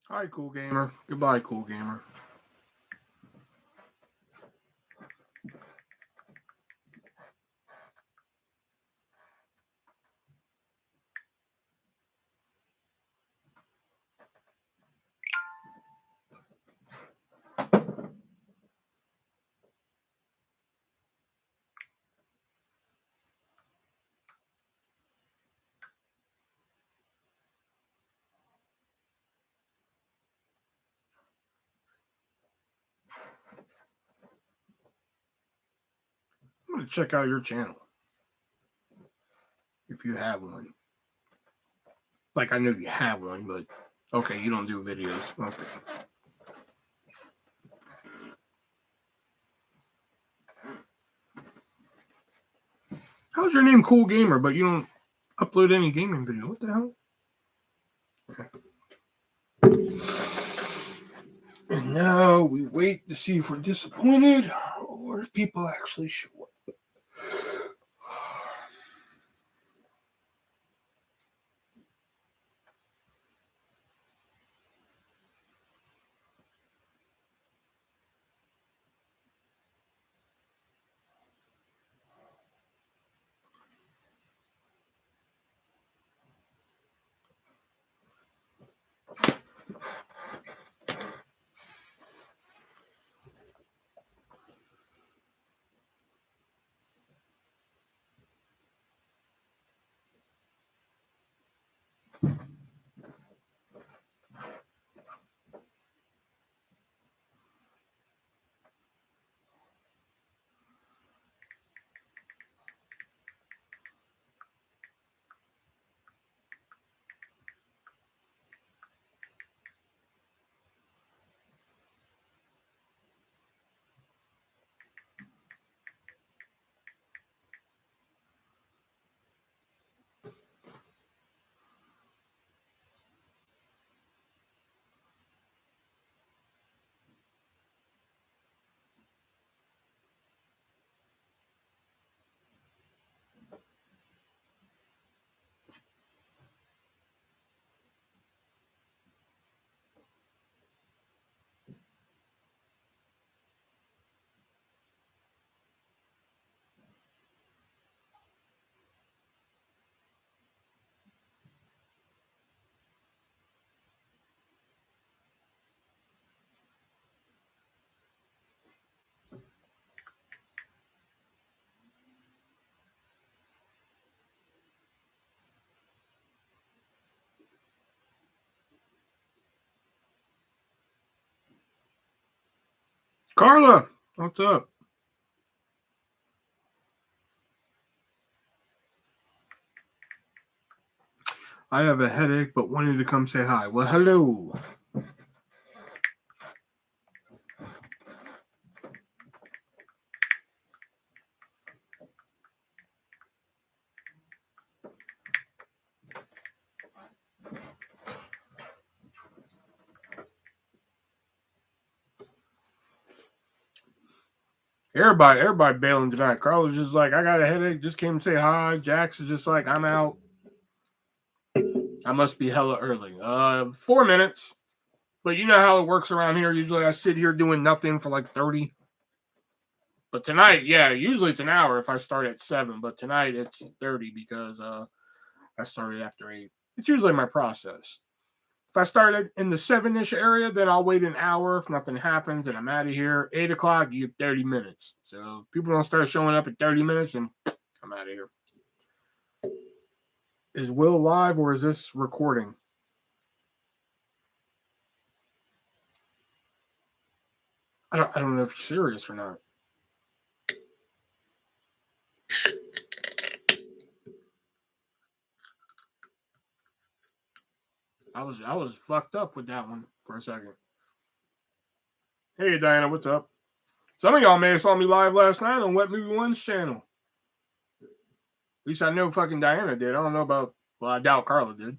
Hi, cool gamer. Goodbye, cool gamer. I'm going to check out your channel. If you have one. Like, I know you have one, but okay, you don't do videos. Okay. How's your name Cool Gamer, but you don't upload any gaming video? What the hell? And now we wait to see if we're disappointed or if people actually show up. Carla, what's up? I have a headache, but wanted to come say hi. Well, hello. Everybody bailing tonight. Carla's just like, I got a headache, just came to say hi. Jax is just like, I'm out. I must be hella early. 4 minutes. But you know how it works around here. Usually I sit here doing nothing for like 30. But tonight, yeah, usually it's an hour if I start at 7. But tonight it's 30 because I started after 8. It's usually my process. If I started in the 7-ish area, then I'll wait an hour if nothing happens and I'm out of here. 8 o'clock, you get 30 minutes. So if people don't start showing up at 30 minutes, and I'm out of here. Is Will live or is this recording? I don't know if you're serious or not. I was fucked up with that one for a second. Hey Diana, what's up? Some of y'all may have saw me live last night on Wet Movie One's channel. At least I know fucking Diana did. I don't know about, well, I doubt Carla did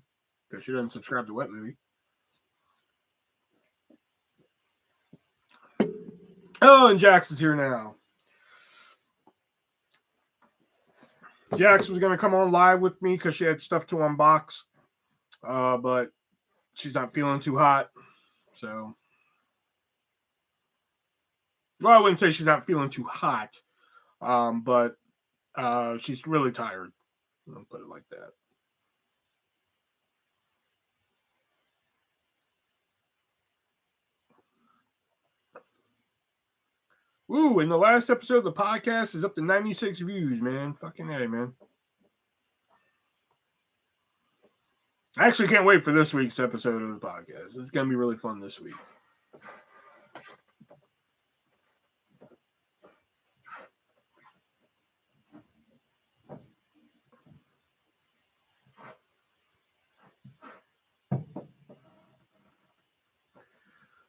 because she doesn't subscribe to Wet Movie. Oh, and Jax is here now. Jax was going to come on live with me because she had stuff to unbox, but she's not feeling too hot. So, well, I wouldn't say she's not feeling too hot, but she's really tired. I'll put it like that. Ooh, and the last episode of the podcast is up to 96 views, man. Fucking A, man. I actually can't wait for this week's episode of the podcast. It's going to be really fun this week.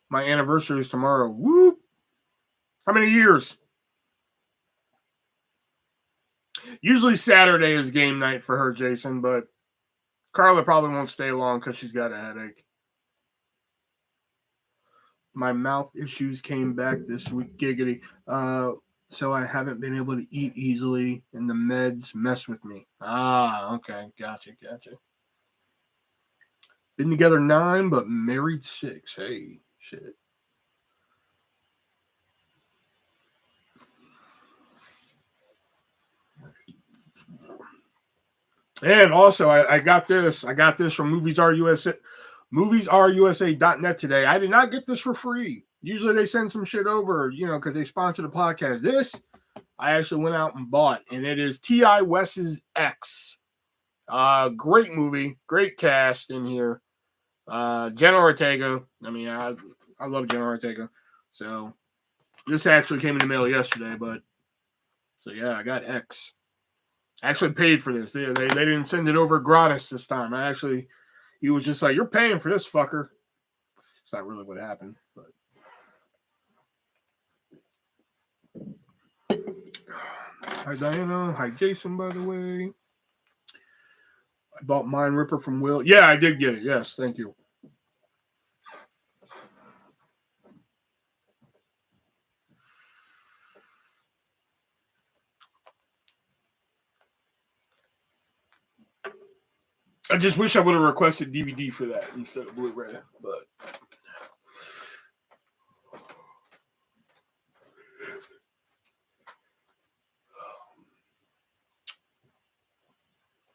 My anniversary is tomorrow. Whoop! How many years? Usually Saturday is game night for her, Jason, but Carla probably won't stay long because she's got a headache. My mouth issues came back this week, giggity. So I haven't been able to eat easily, and the meds mess with me. Ah, okay. Gotcha. Been together 9, but married 6. Hey, shit. And also, I got this. I got this from MoviesRUSA.net today. I did not get this for free. Usually they send some shit over, because they sponsor the podcast. This, I actually went out and bought, and it is T.I. West's X. Great movie. Great cast in here. Jenna Ortega. I mean, I love Jenna Ortega. So, this actually came in the mail yesterday, so yeah, I got X. I actually paid for this. They didn't send it over gratis this time. He was just like, "You're paying for this, fucker." It's not really what happened, but. Hi, Diana. Hi, Jason, by the way. I bought Mind Ripper from Will. Yeah, I did get it. Yes, thank you. I just wish I would have requested DVD for that instead of Blu-ray, but.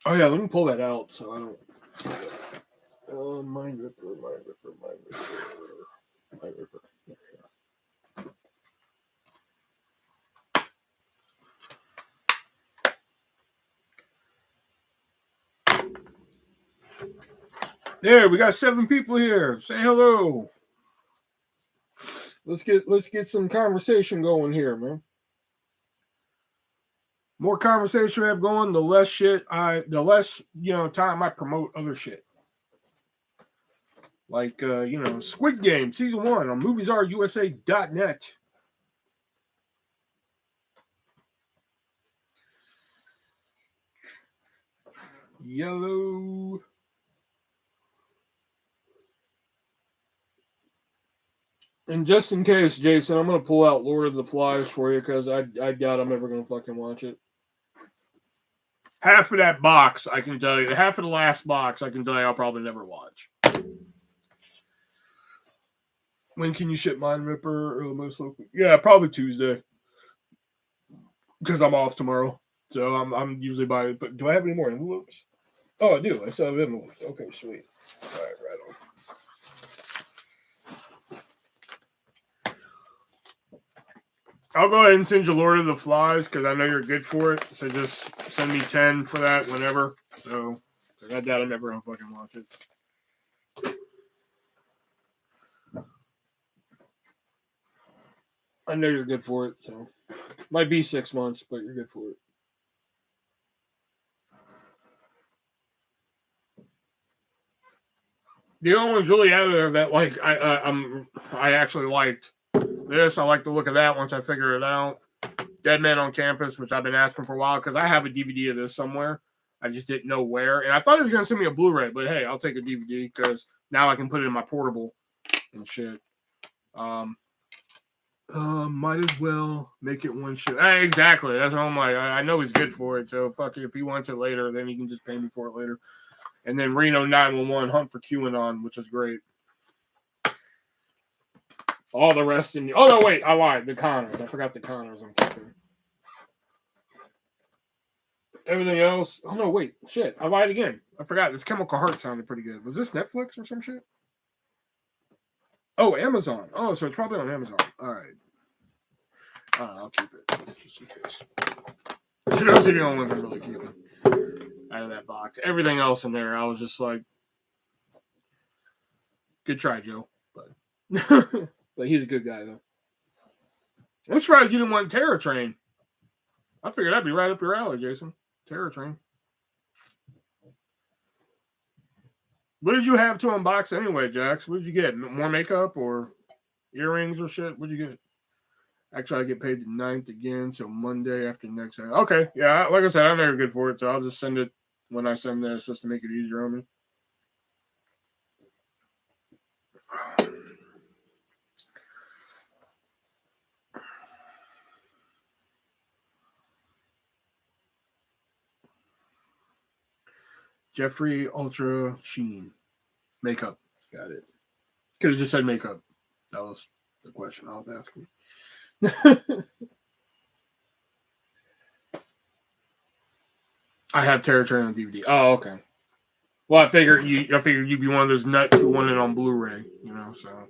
Oh yeah, let me pull that out so I don't. Mind Ripper. There, we got 7 people here. Say hello. Let's get some conversation going here, man. More conversation we have going, the less time I promote other shit. Like Squid Game Season 1 on MoviesRUSA.net. Yellow. And just in case, Jason, I'm gonna pull out Lord of the Flies for you because I doubt I'm ever gonna fucking watch it. Half of that box, I can tell you. Half of the last box, I can tell you I'll probably never watch. When can you ship Mind Ripper or the most local? Yeah, probably Tuesday. Because I'm off tomorrow. So I'm usually buying. But do I have any more envelopes? Oh, I do. I still have envelopes. Okay, sweet. All right, right on. I'll go ahead and send you Lord of the Flies because I know you're good for it. So just send me 10 for that whenever. So I doubt I'm never gonna fucking watch it. I know you're good for it. So might be 6 months, but you're good for it. The only ones really out of there that I actually liked this. I like the look of that once I figure it out. Dead Man on Campus, which I've been asking for a while because I have a DVD of this somewhere. I just didn't know where. And I thought he was going to send me a Blu-ray, but hey, I'll take a DVD because now I can put it in my portable and shit. Might as well make it one shot. Exactly. That's what I'm like. I know he's good for it. So fuck it. If he wants it later, then he can just pay me for it later. And then Reno 911 Hunt for QAnon, which is great. All the rest in. Oh no, wait, I lied. The Connors. I forgot the Connors. I'm keeping. Everything else. Oh no, wait, shit. I lied again. I forgot. This Chemical Heart sounded pretty good. Was this Netflix or some shit? Oh, Amazon. Oh, so it's probably on Amazon. All right. I'll keep it just in case. So those are the only ones I'm really keeping out of that box. Everything else in there, I was just like, good try, Joe. But but he's a good guy though. I'm surprised you didn't want Terror Train. I figured that'd be right up your alley, Jason. Terror Train. What did you have to unbox anyway, Jax? What did you get? More makeup or earrings or shit? What'd you get? Actually, I get paid the 9th again, so Monday after next. Okay, yeah, like I said, I'm very good for it, so I'll just send it when I send this just to make it easier on me. Jeffrey Ultra Sheen. Makeup. Got it. Could have just said makeup. That was the question I was asking. I have Terror Train on DVD. Oh, okay. Well, I figured you'd be one of those nuts who want it on Blu-ray, you know, so.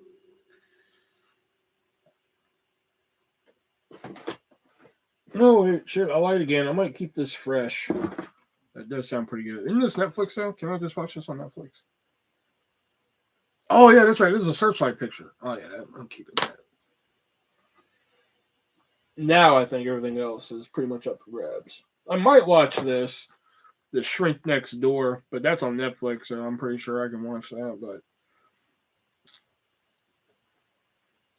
No, wait, shit, I lied again. I might keep this fresh. That does sound pretty good. Isn't this Netflix, though? Can I just watch this on Netflix? Oh, yeah, that's right. This is a Searchlight picture. Oh, yeah, I'm keeping that. Now I think everything else is pretty much up for grabs. I might watch this, The Shrink Next Door, but that's on Netflix, so I'm pretty sure I can watch that, but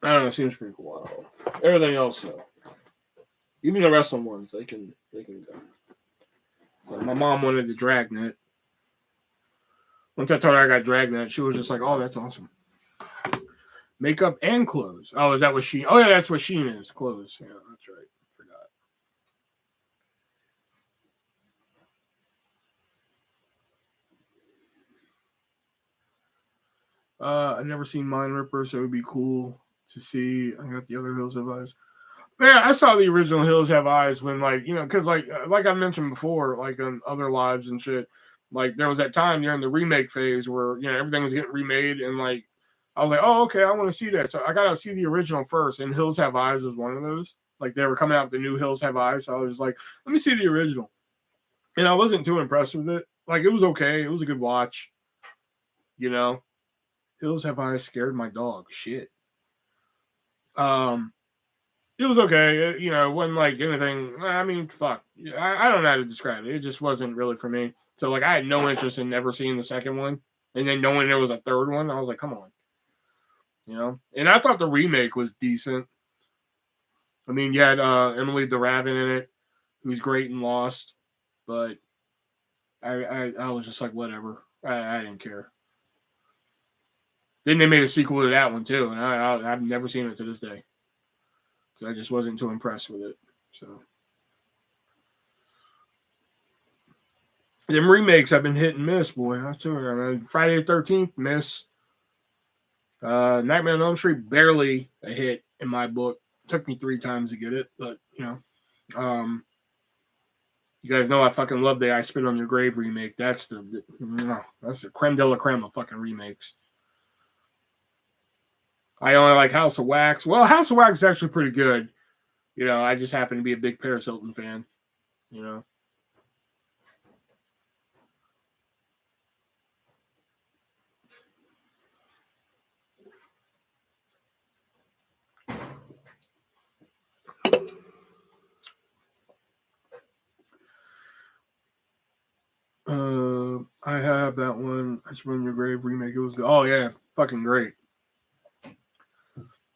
I don't know, it seems pretty cool. Everything else, though. Even the wrestling ones, they can go. But my mom wanted the Dragnet. Once I told her I got Dragnet, she was just like, "Oh, that's awesome." Makeup and clothes. Oh, is that what Shein? Oh, yeah, that's what Shein is. Clothes. Yeah, that's right. Forgot. I've never seen Mind Ripper, so it would be cool to see. I got the other Hills Have Eyes. Man, I saw the original Hills Have Eyes when, like, you know, because like I mentioned before, like on other lives and shit, like there was that time during the remake phase where, you know, everything was getting remade, and like I was like, oh, okay, I want to see that. So I got to see the original first, and Hills Have Eyes was one of those. Like they were coming out with the new Hills Have Eyes, so I was like, let me see the original, and I wasn't too impressed with it. Like it was okay, it was a good watch, you know. Hills Have Eyes scared my dog. Shit. It was okay. You know, it wasn't like anything. I mean, fuck. I don't know how to describe it. It just wasn't really for me. So, like, I had no interest in ever seeing the second one. And then knowing there was a third one, I was like, come on. You know? And I thought the remake was decent. I mean, you had Emily DeRavin in it, who's great in Lost. But I was just like, whatever. I didn't care. Then they made a sequel to that one, too. And I've never seen it to this day. I just wasn't too impressed with it. So them remakes have been hit and miss, boy. I tell you, I mean, Friday the 13th, miss. Nightmare on Elm Street, barely a hit in my book. Took me 3 times to get it, but you know, you guys know I fucking love the I Spit on Your Grave remake. That's the creme de la creme of fucking remakes. I only like House of Wax. Well, House of Wax is actually pretty good. You know, I just happen to be a big Paris Hilton fan. You know. I have that one. I Spit on Your Grave remake. It was good. Oh yeah, fucking great.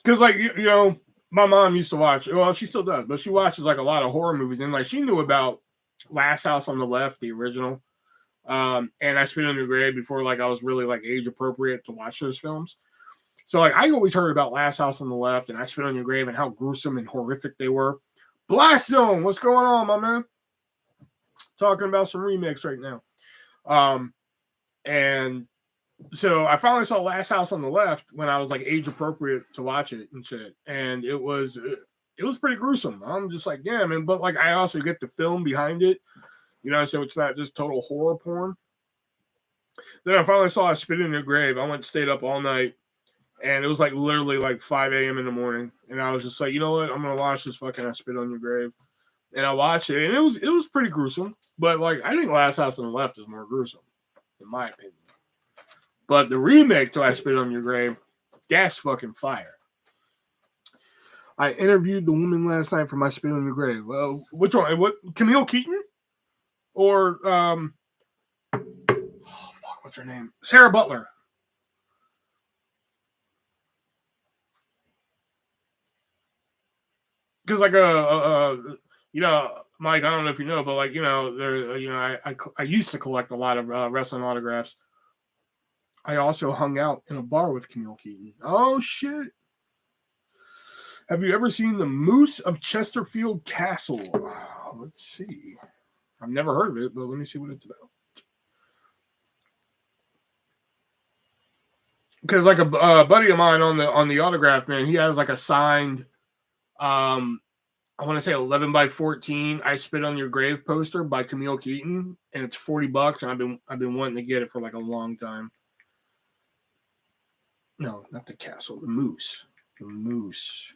Because like you know, my mom used to watch. Well, she still does, but she watches like a lot of horror movies, and like she knew about Last House on the Left, the original, and I Spit on Your Grave before like I was really like age appropriate to watch those films. So like I always heard about Last House on the Left and I Spit on Your Grave and how gruesome and horrific they were. Blast Zone, what's going on, my man? Talking about some remakes right now. And So I finally saw Last House on the Left when I was like age appropriate to watch it and shit, and it was pretty gruesome. I'm just like, yeah, man. But like, I also get the film behind it, you know, so it's not just total horror porn. Then I finally saw I Spit in Your Grave. I went stayed up all night, and it was like literally like 5 a.m. in the morning, and I was just like, you know what, I'm gonna watch this fucking I Spit on Your Grave, and I watched it, and it was pretty gruesome. But like, I think Last House on the Left is more gruesome, in my opinion. But the remake to I Spit on Your Grave, gas fucking fire. I interviewed the woman last night for my Spit on Your Grave. Well, which one? What? Camille Keaton or what's her name? Sarah Butler. Because like you know, Mike, I don't know if you know, but like, you know, there, you know, I used to collect a lot of wrestling autographs. I also hung out in a bar with Camille Keaton. Oh shit! Have you ever seen the Moose of Chesterfield Castle? Let's see. I've never heard of it, but let me see what it's about. Because like a buddy of mine on the autograph, man, he has like a signed, I want to say 11 by 14 I Spit on Your Grave poster by Camille Keaton, and it's $40, and I've been wanting to get it for like a long time. No, not the castle, the moose. The moose.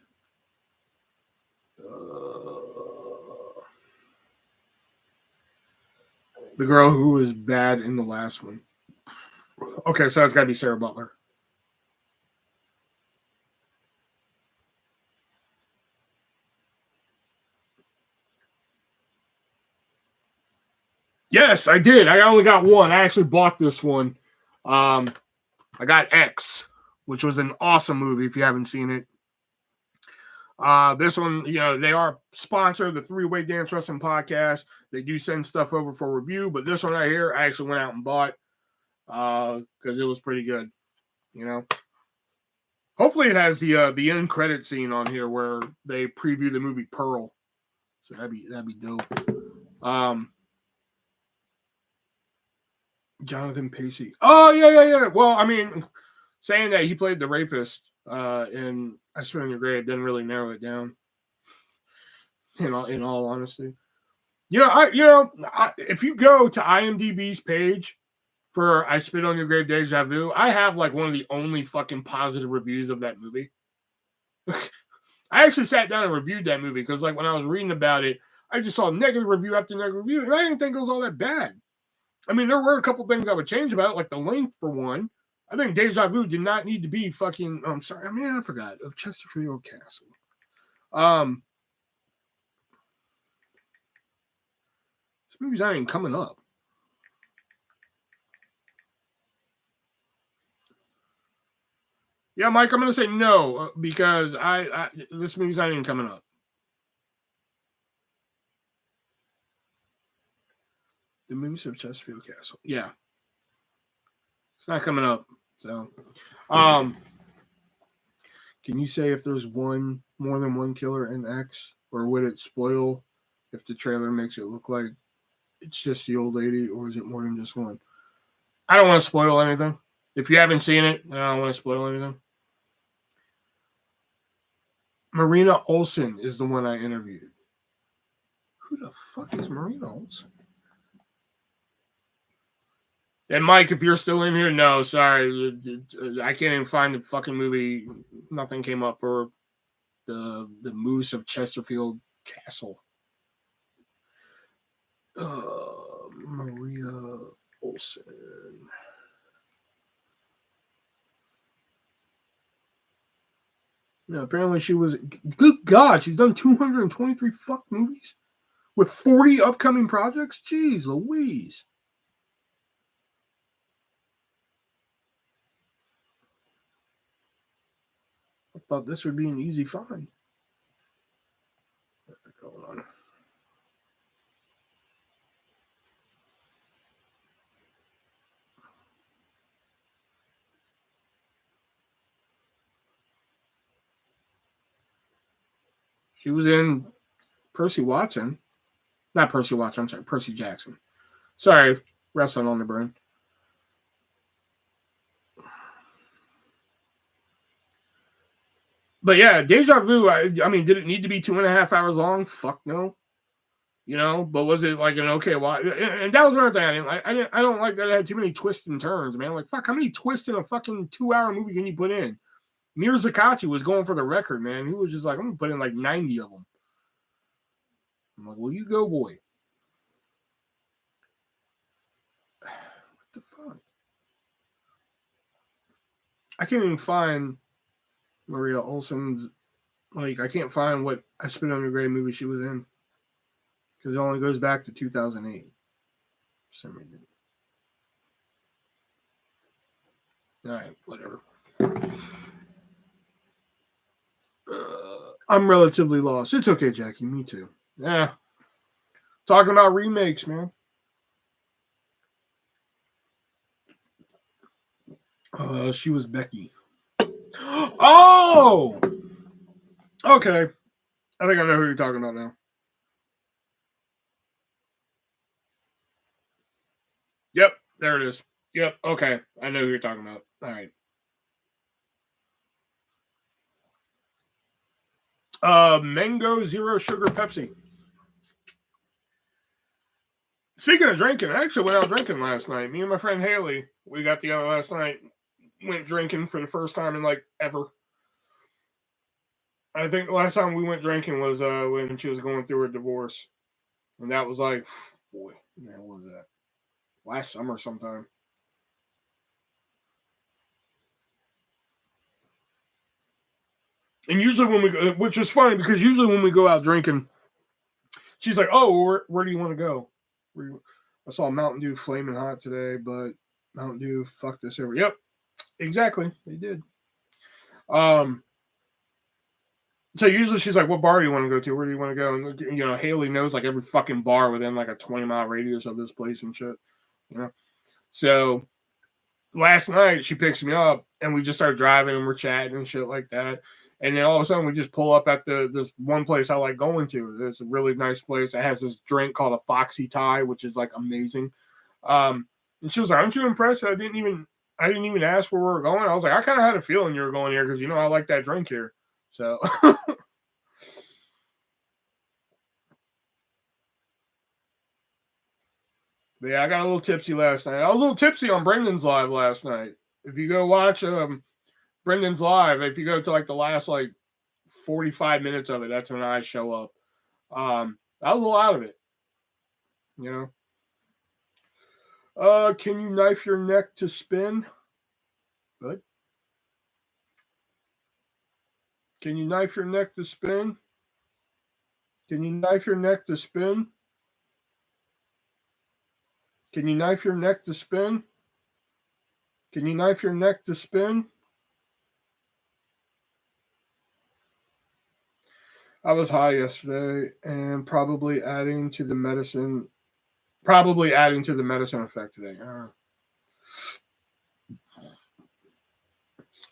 The girl who was bad in the last one. Okay, so that's got to be Sarah Butler. Yes, I did. I only got one. I actually bought this one. I got X, which was an awesome movie if you haven't seen it. This one, you know, they are sponsor the Three-Way Dance Wrestling Podcast. They do send stuff over for review, but this one right here, I actually went out and bought because it was pretty good. You know, hopefully it has the end credit scene on here where they preview the movie Pearl. So that'd be dope. Jonathan Pacey. Oh yeah. Well, I mean, saying that he played the rapist in I Spit on Your Grave didn't really narrow it down. In all honesty, if you go to IMDb's page for I Spit on Your Grave Deja Vu, I have like one of the only fucking positive reviews of that movie. I actually sat down and reviewed that movie because like when I was reading about it, I just saw negative review after negative review, and I didn't think it was all that bad. I mean, there were a couple things I would change about it, like the length for one. I think Deja Vu did not need to be fucking. I'm sorry. I mean, I forgot of Chesterfield Castle. This movie's not even coming up. Yeah, Mike, I'm gonna say no because I this movie's not even coming up. The Moose of Chesterfield Castle. Yeah, it's not coming up. So, can you say if there's more than one killer in X, or would it spoil if the trailer makes it look like it's just the old lady, or is it more than just one? I don't want to spoil anything. If you haven't seen it, I don't want to spoil anything. Marina Olsen is the one I interviewed. Who the fuck is Marina Olsen? And Mike, if you're still in here, no, sorry. I can't even find the fucking movie. Nothing came up for the Moose of Chesterfield Castle. Maria Olsen. No, apparently she was. Good God, she's done 223 fuck movies with 40 upcoming projects. Jeez Louise. I thought this would be an easy find. Hold on. She was in Percy Watson. Not Percy Watson, I'm sorry, Percy Jackson. Sorry, wrestling on the brain. But yeah, Deja Vu, I mean, did it need to be 2.5 hours long? Fuck no. You know, but was it like an okay? Well, and that was another thing I didn't like. I don't like that it had too many twists and turns, man. Like, fuck, how many twists in a fucking 2-hour movie can you put in? Mir Zakachi was going for the record, man. He was just like, I'm gonna put in like 90 of them. I'm like, well, you go, boy. What the fuck? I can't even find Maria Olsen's. Like, I can't find what I Spit on Your Grave movie she was in because it only goes back to 2008. For some reason. All right, whatever. I'm relatively lost. It's okay, Jackie. Me too. Yeah. Talking about remakes, man. She was Becky. Oh! Okay. I think I know who you're talking about now. Yep, there it is. Yep, okay. I know who you're talking about. All right. Mango Zero Sugar Pepsi. Speaking of drinking, I actually went out drinking last night. Me and my friend Haley, we got together last night, went drinking for the first time in like ever. I think the last time we went drinking was when she was going through her divorce. And that was like, boy, man, what was that? Last summer sometime. And usually when we, which is funny because usually when we go out drinking, she's like, oh, where do you want to go? I saw Mountain Dew Flaming Hot today, but Mountain Dew fucked this over. Yep, exactly. They did. So usually she's like, what bar do you want to go to? Where do you want to go? And, you know, Haley knows like every fucking bar within like a 20-mile radius of this place and shit. You know? So last night she picks me up and we just start driving and we're chatting and shit like that. And then all of a sudden we just pull up at this one place I like going to. It's a really nice place. It has this drink called a Foxy Thai, which is like amazing. And she was like, aren't you impressed? I didn't even ask where we were going. I was like, I kind of had a feeling you were going here because, you know, I like that drink here. So yeah, I got a little tipsy last night. I was a little tipsy on Brendan's live last night. If you go watch Brendan's live, if you go to like the last like 45 minutes of it, that's when I show up. I was a lot of it. You know. Can you knife your neck to spin? Good. Can you knife your neck to spin? Can you knife your neck to spin? Can you knife your neck to spin? Can you knife your neck to spin? I was high yesterday and probably adding to the medicine effect today.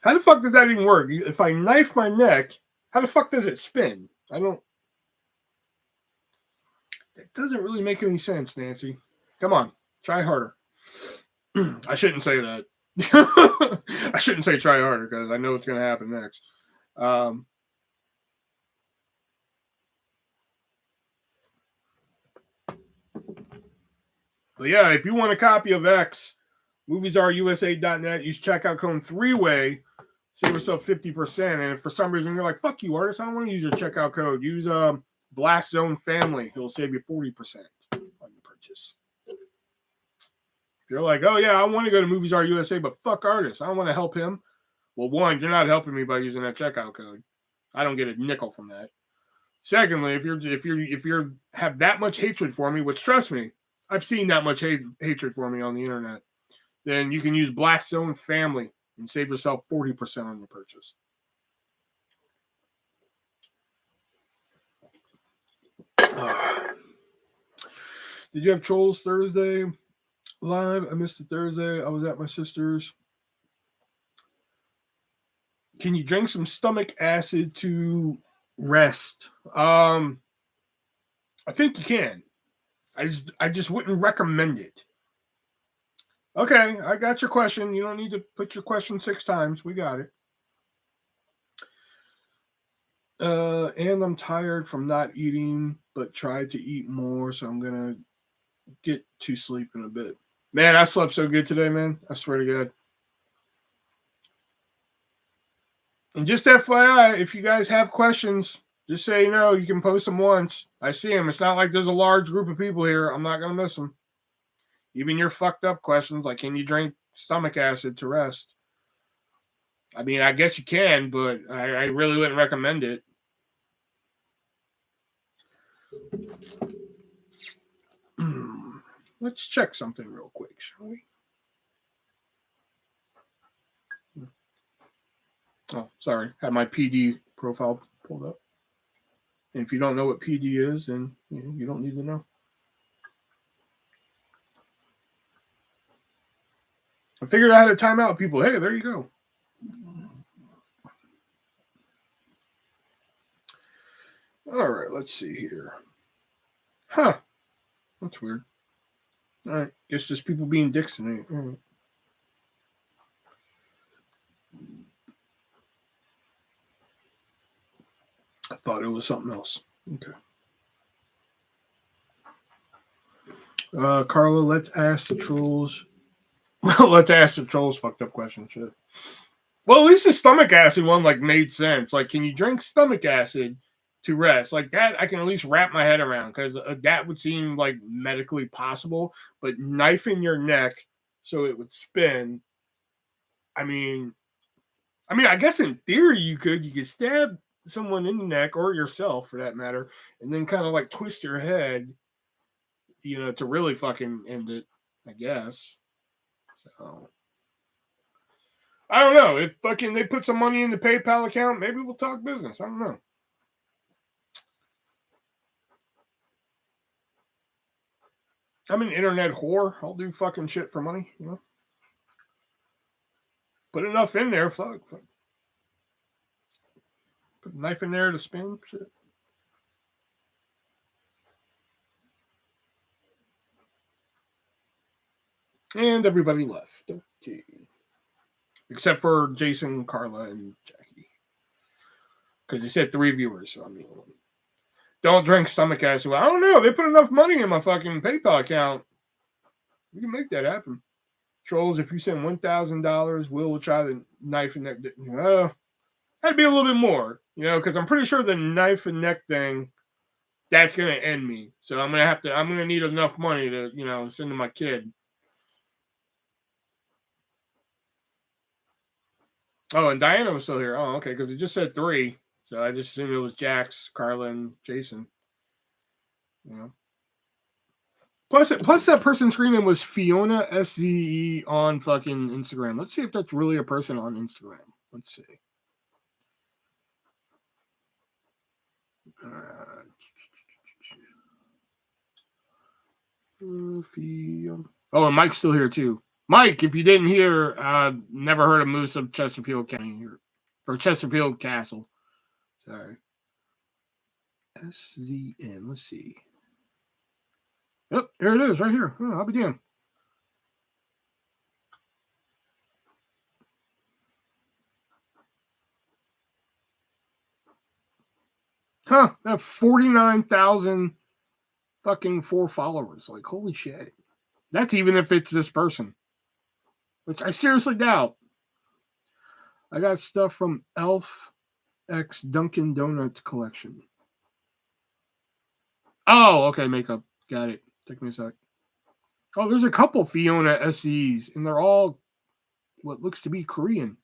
How the fuck does that even work? If I knife my neck, how the fuck does it spin? It doesn't really make any sense, Nancy. Come on, try harder. I shouldn't say that. I shouldn't say try harder because I know what's going to happen next. But yeah, if you want a copy of X, MoviesRUSA.net, use checkout code 3-way, save yourself 50%. And if for some reason you're like, fuck you, artist, I don't want to use your checkout code, use Blast Zone Family. It'll save you 40% on your purchase. If you're like, oh yeah, I want to go to Movies R USA, but fuck artist, I don't want to help him. Well, one, you're not helping me by using that checkout code. I don't get a nickel from that. Secondly, if you have that much hatred for me, which trust me, I've seen that much hatred for me on the internet, then you can use Blast Zone Family and save yourself 40% on your purchase. Did you have Trolls Thursday live? I missed it Thursday. I was at my sister's. Can you drink some stomach acid to rest? I think you can. I just wouldn't recommend it. Okay, I got your question. You don't need to put your question 6 times. We got it. And I'm tired from not eating, but tried to eat more, so I'm gonna get to sleep in a bit. Man, I slept so good today, man. I swear to God. And just FYI, if you guys have questions, just say you can post them once. I see them. It's not like there's a large group of people here. I'm not gonna miss them. Even your fucked up questions, like can you drink stomach acid to rest? I mean, I guess you can, but I really wouldn't recommend it. Let's check something real quick, shall we? Oh, sorry. Had my PD profile pulled up. And if you don't know what PD is, then you don't need to know. I figured out how to time out people. Hey, there you go. All right, let's see here. Huh. That's weird. All right. Guess just people being dicks tonight. All right. I thought it was something else. Okay. Carla, let's ask the trolls. Let's ask the trolls fucked up question. Shit. Well, at least the stomach acid one made sense. Like, can you drink stomach acid to rest? Like that, I can at least wrap my head around because that would seem like medically possible. But knife in your neck so it would spin. I mean, I guess in theory you could stab someone in the neck or yourself for that matter, and then kind of twist your head, to really fucking end it. I guess. So I don't know. If fucking they put some money in the PayPal account, maybe we'll talk business. I don't know. I'm an internet whore. I'll do fucking shit for money, Put enough in there, fuck. Put a knife in there to spin, shit. And everybody left. Okay. Except for Jason, Carla, and Jackie. Because he said 3 viewers, so don't drink stomach acid. I don't know. They put enough money in my fucking PayPal account. We can make that happen. Trolls, if you send $1,000, will try the knife and neck. That'd be a little bit more, because I'm pretty sure the knife and neck thing, that's gonna end me. So I'm gonna need enough money to, send to my kid. Oh, and Diana was still here. Oh, okay, because it just said 3, so I just assumed it was Jax, Carla, and Jason. Plus that person screaming was Fiona SZE on fucking Instagram. Let's see if that's really a person on Instagram. Let's see. Oh, and Mike's still here too. Mike, if you didn't hear, never heard of Moose of Chesterfield County or Chesterfield Castle. Sorry. SZN. Let's see. Yep, there it is, right here. Oh, I'll be damned. Huh? I have 49,000 fucking 4 followers. Like, holy shit. That's even if it's this person, which I seriously doubt. I got stuff from Elf X Dunkin' Donuts collection. Oh, okay, makeup. Got it. Take me a sec. Oh, there's a couple Fiona SEs, and they're all what looks to be Korean.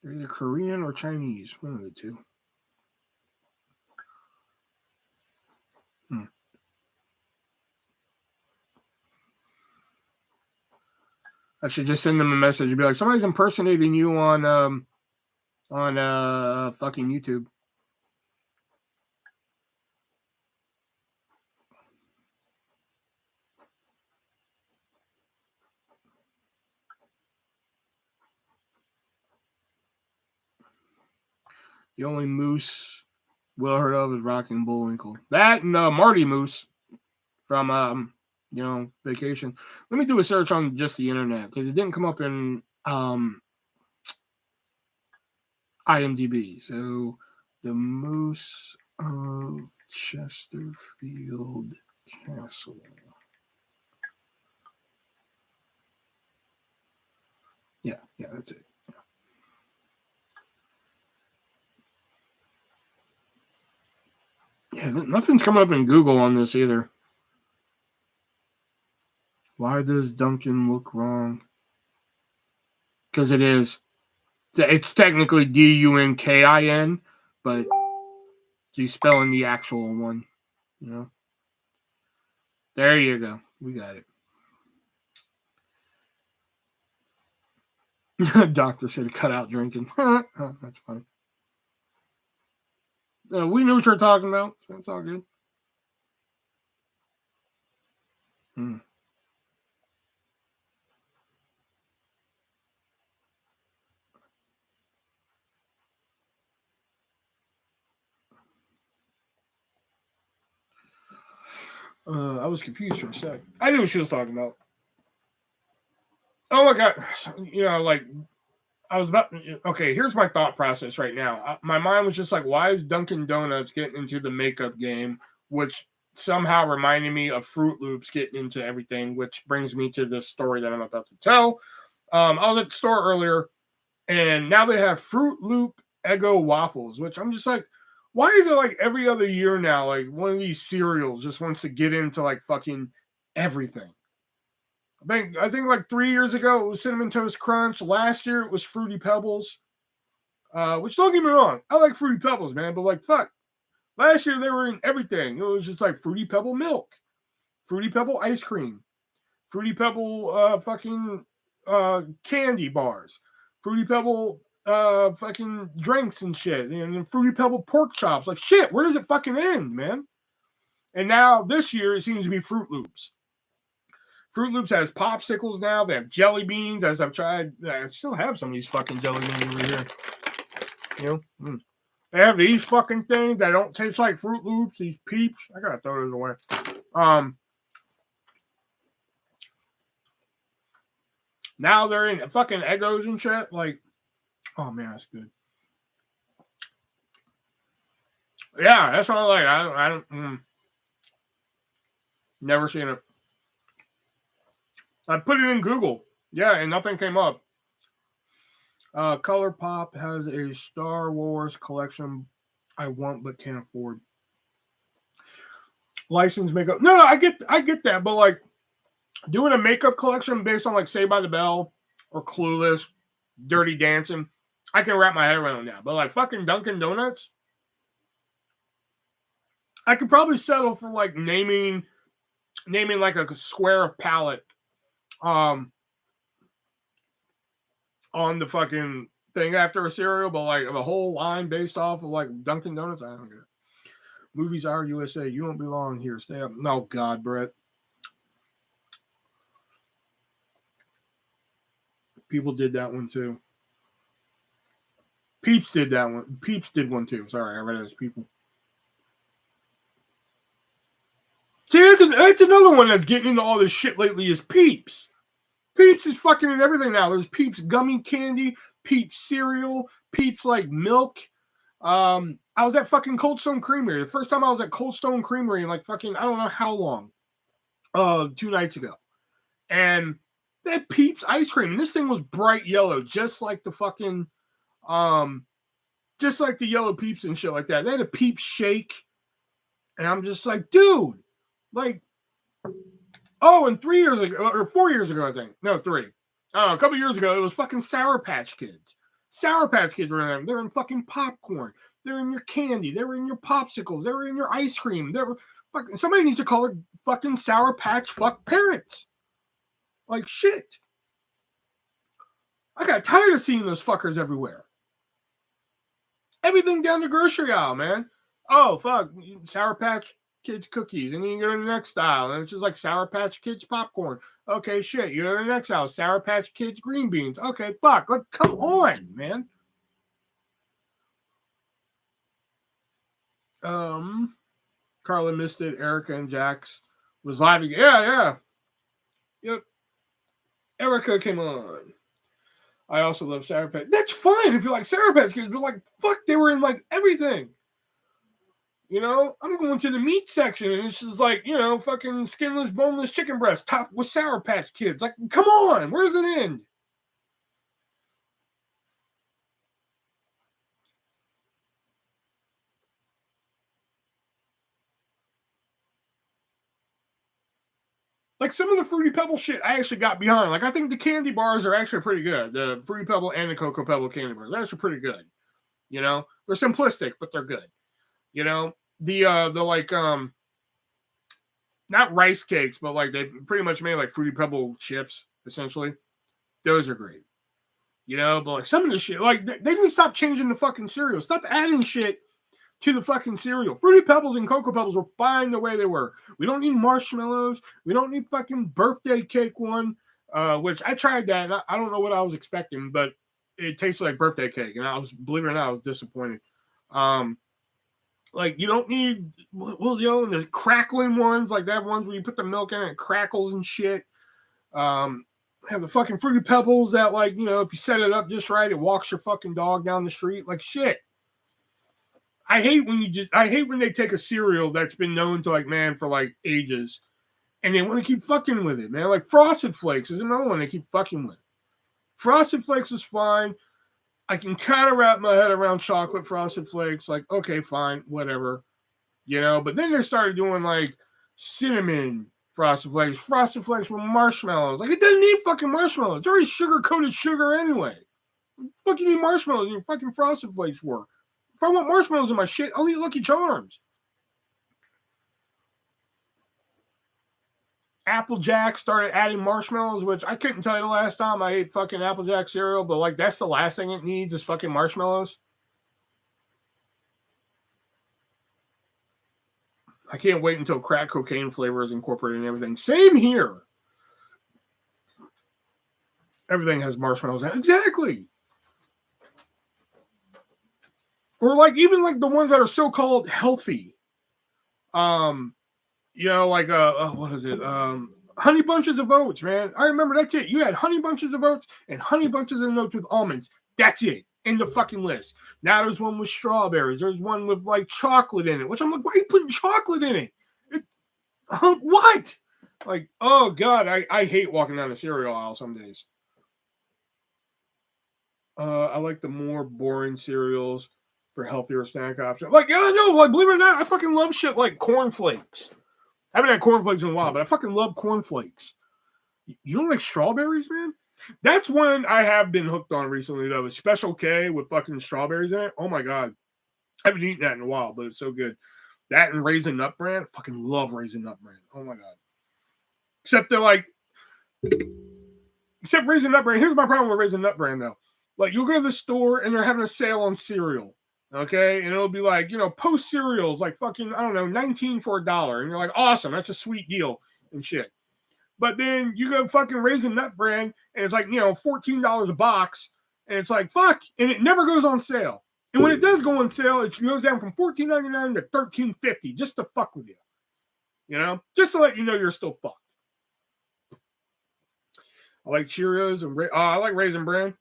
They're either Korean or Chinese. One of the two. I should just send them a message and be like, somebody's impersonating you on fucking YouTube. The only Moose well heard of is Rockin' Bullwinkle. That and Marty Moose from Vacation. Let me do a search on just the internet because it didn't come up in IMDb. So the Moose of Chesterfield Castle. Yeah, that's it. Yeah, nothing's coming up in Google on this either. Why does Duncan look wrong? Because it is. It's technically Dunkin, but he's spelling the actual one. You know. There you go. We got it. Doctor should have cut out drinking. Oh, that's funny. We knew what you're talking about. So it's all good. I was confused for a sec. I knew what she was talking about. Oh my god. You know, like, I was about. Okay, here's my thought process right now. My mind was just like, why is Dunkin' Donuts getting into the makeup game, which somehow reminded me of Fruit Loops getting into everything, which brings me to this story that I'm about to tell. I was at the store earlier, and now they have Fruit Loop Eggo waffles, which I'm just like, why is it like every other year now, like one of these cereals just wants to get into like fucking everything? I think like 3 years ago it was Cinnamon Toast Crunch. Last year it was Fruity Pebbles. Which, don't get me wrong, I like Fruity Pebbles, man, but like fuck. Last year they were in everything. It was just like Fruity Pebble milk, Fruity Pebble ice cream, Fruity Pebble fucking candy bars, Fruity Pebble fucking drinks and shit, and Fruity Pebble pork chops. Like shit, where does it fucking end, man? And now this year it seems to be Fruit Loops. Fruit Loops has popsicles now. They have jelly beans. As I've tried, I still have some of these fucking jelly beans over here. You know, they have these fucking things that don't taste like Fruit Loops. These Peeps. I gotta throw those away. Now they're in fucking Eggos and shit. Like, oh man, that's good. Yeah, that's what I like. I don't. Never seen it. I put it in Google. Yeah, and nothing came up. ColourPop has a Star Wars collection I want but can't afford. Licensed makeup. No, I get that, but like doing a makeup collection based on like Saved by the Bell or Clueless, Dirty Dancing, I can wrap my head around that. But like fucking Dunkin' Donuts, I could probably settle for like naming like a square palette on the fucking thing after a cereal, but like a whole line based off of like Dunkin' Donuts. I don't get it. Movies are USA. You don't belong here. Stay up. No, God, Brett. People did that one too. Peeps did that one. Peeps did one too. Sorry, I read it as people. See, that's another one that's getting into all this shit lately is Peeps. Peeps is fucking in everything now. There's Peeps gummy candy, Peeps cereal, Peeps like milk. I was at fucking Cold Stone Creamery. The first time I was at Cold Stone Creamery in like fucking I don't know how long. 2 nights ago. And they had Peeps ice cream. And this thing was bright yellow, just like the fucking just like the yellow Peeps and shit like that. They had a Peeps shake. And I'm just like, dude, like, oh, and 3 years ago, or 4 years ago, I think. No, 3. I don't know, a couple years ago, it was fucking Sour Patch Kids. Sour Patch Kids were in them. They're in fucking popcorn. They're in your candy. They were in your popsicles. They were in your ice cream. They were fucking, somebody needs to call it fucking Sour Patch fuck parents. Like, shit. I got tired of seeing those fuckers everywhere. Everything down the grocery aisle, man. Oh, fuck. Sour Patch Kids cookies. And then you go to the next aisle, and it's just like Sour Patch Kids popcorn. Okay, shit. You go to the next aisle. Sour Patch Kids green beans. Okay, fuck. Like, come on, man. Carla missed it. Erica and Jax was live. Yeah. Yep. Erica came on. I also love Sour Patch. That's fine if you like Sour Patch Kids, but like, fuck, they were in like everything. You know, I'm going to the meat section and it's just like, you know, fucking skinless, boneless chicken breast topped with Sour Patch Kids. Like, come on, where does it end? Like some of the Fruity Pebble shit I actually got behind. Like I think the candy bars are actually pretty good. The Fruity Pebble and the Cocoa Pebble candy bars are actually pretty good. You know, they're simplistic, but they're good. You know, the like not rice cakes, but like they pretty much made like Fruity Pebble chips essentially. Those are great. You know, but like some of the shit, like they need to stop changing the fucking cereal. Stop adding shit to the fucking cereal. Fruity Pebbles and Cocoa Pebbles were fine the way they were. We don't need marshmallows. We don't need fucking birthday cake one, which I tried that. And I don't know what I was expecting, but it tasted like birthday cake. And I was, believe it or not, I was disappointed. Like you don't need, what was the other one? The crackling ones, like that ones where you put the milk in and it crackles and shit. Have the fucking Fruity Pebbles that, like, you know, if you set it up just right, it walks your fucking dog down the street. Like shit. I hate when they take a cereal that's been known to like man for like ages and they want to keep fucking with it, man. Like Frosted Flakes is another one they keep fucking with. Frosted Flakes is fine. I can kind of wrap my head around chocolate Frosted Flakes. Like, okay, fine, whatever. You know, but then they started doing like cinnamon Frosted Flakes with marshmallows. Like, it doesn't need fucking marshmallows. It's already sugar-coated sugar anyway. What the fuck you need marshmallows in your fucking Frosted Flakes for? If I want marshmallows in my shit, I'll eat Lucky Charms. Applejack started adding marshmallows, which I couldn't tell you the last time I ate fucking Applejack cereal, but like that's the last thing it needs is fucking marshmallows. I can't wait until crack cocaine flavor is incorporated in everything. Same here. Everything has marshmallows. Exactly. Or like even like the ones that are so-called healthy. You know, like what is it? Honey Bunches of Oats, man. I remember that's it. You had Honey Bunches of Oats and Honey Bunches of Oats with almonds. That's it. In the fucking list. Now there's one with strawberries. There's one with like chocolate in it, which I'm like, why are you putting chocolate in it? What? Like, oh God, I hate walking down the cereal aisle some days. I like the more boring cereals for healthier snack options. Like, yeah, no, like believe it or not, I fucking love shit like cornflakes. I haven't had cornflakes in a while, but I fucking love cornflakes. You don't like strawberries, man? That's one I have been hooked on recently, though. A Special K with fucking strawberries in it. Oh my God. I haven't eaten that in a while, but it's so good. That and Raisin Nut Bran. I fucking love Raisin Nut Bran. Oh my God. Except Raisin Nut Bran. Here's my problem with Raisin Nut Bran, though. Like, you'll go to the store and they're having a sale on cereal. Okay, and it'll be like, you know, Post cereals like fucking, I don't know, 19 for $1. And you're like, awesome, that's a sweet deal and shit. But then you go fucking Raisin Nut Bran and it's like, you know, $14 a box. And it's like, fuck. And it never goes on sale. And when it does go on sale, it goes down from $14.99 to $13.50 just to fuck with you. You know, just to let you know you're still fucked. I like Cheerios and I like Raisin Bran.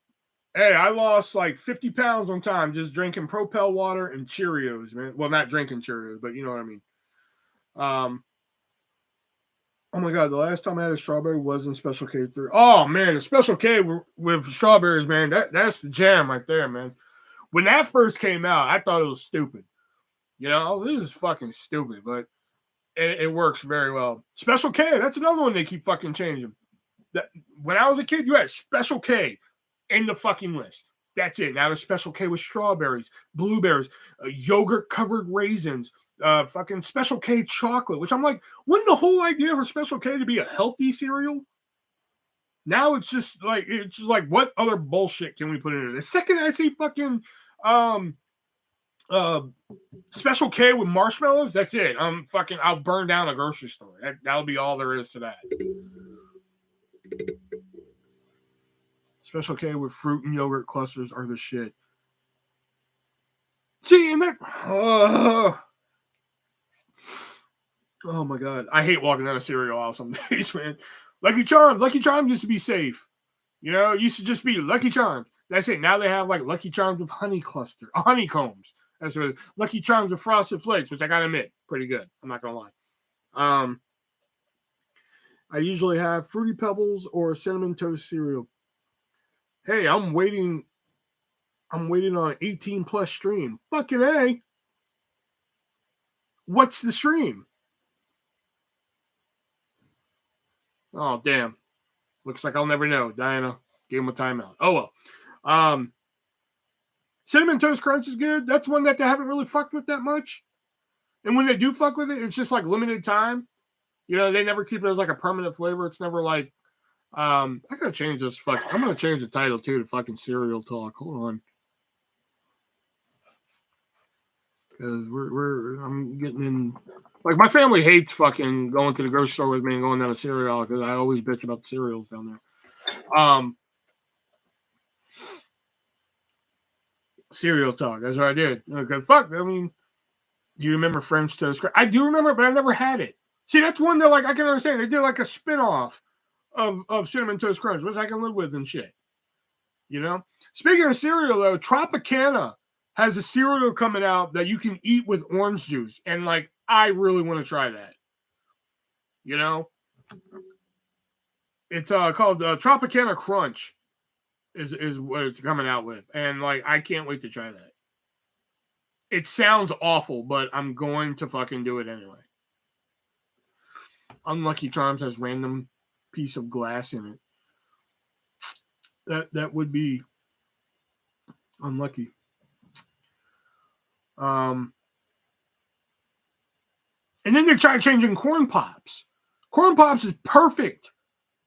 Hey, I lost like 50 pounds one time just drinking Propel water and Cheerios, man. Well, not drinking Cheerios, but you know what I mean. Oh my God, the last time I had a strawberry was in Special K3. Oh man, the Special K with strawberries, man, that's the jam right there, man. When that first came out, I thought it was stupid. You know, this is fucking stupid, but it works very well. Special K, that's another one they keep fucking changing. When I was a kid, you had Special K in the fucking list. That's it. Now there's Special K with strawberries, blueberries, yogurt covered raisins, fucking Special K chocolate, which I'm like, wasn't the whole idea for Special K to be a healthy cereal? Now it's just like what other bullshit can we put in there? The second I see fucking Special K with marshmallows, that's it. I'll burn down a grocery store. That'll be all there is to that. Special K with fruit and yogurt clusters are the shit. See, and that. Oh my God. I hate walking down a cereal aisle some days, man. Lucky Charms used to be safe. You know, it used to just be Lucky Charms. That's it. Now they have like Lucky Charms with honeycombs. That's what it is. Lucky Charms with Frosted Flakes, which I gotta admit, pretty good. I'm not gonna lie. I usually have Fruity Pebbles or Cinnamon Toast cereal. Hey, I'm waiting on an 18 plus stream. Fucking A. What's the stream? Oh, damn. Looks like I'll never know. Diana gave him a timeout. Oh, well. Cinnamon Toast Crunch is good. That's one that they haven't really fucked with that much. And when they do fuck with it, it's just like limited time. You know, they never keep it as like a permanent flavor. It's never like, I gotta change this. I'm gonna change the title too to fucking cereal talk. Hold on. Because I'm getting in. Like, my family hates fucking going to the grocery store with me and going down to cereal because I always bitch about the cereals down there. Cereal talk. That's what I did. Because fuck, I mean, do you remember French Toast Crunch? I do remember, but I never had it. See, that's one that like I can understand. They did like a spin-off of Cinnamon Toast Crunch, which I can live with and shit. You know? Speaking of cereal, though, Tropicana has a cereal coming out that you can eat with orange juice. And like, I really want to try that. You know? It's called Tropicana Crunch is what it's coming out with. And like, I can't wait to try that. It sounds awful, but I'm going to fucking do it anyway. Unlucky Charms has random piece of glass in it. That would be unlucky. And then they try changing corn pops. Corn pops is perfect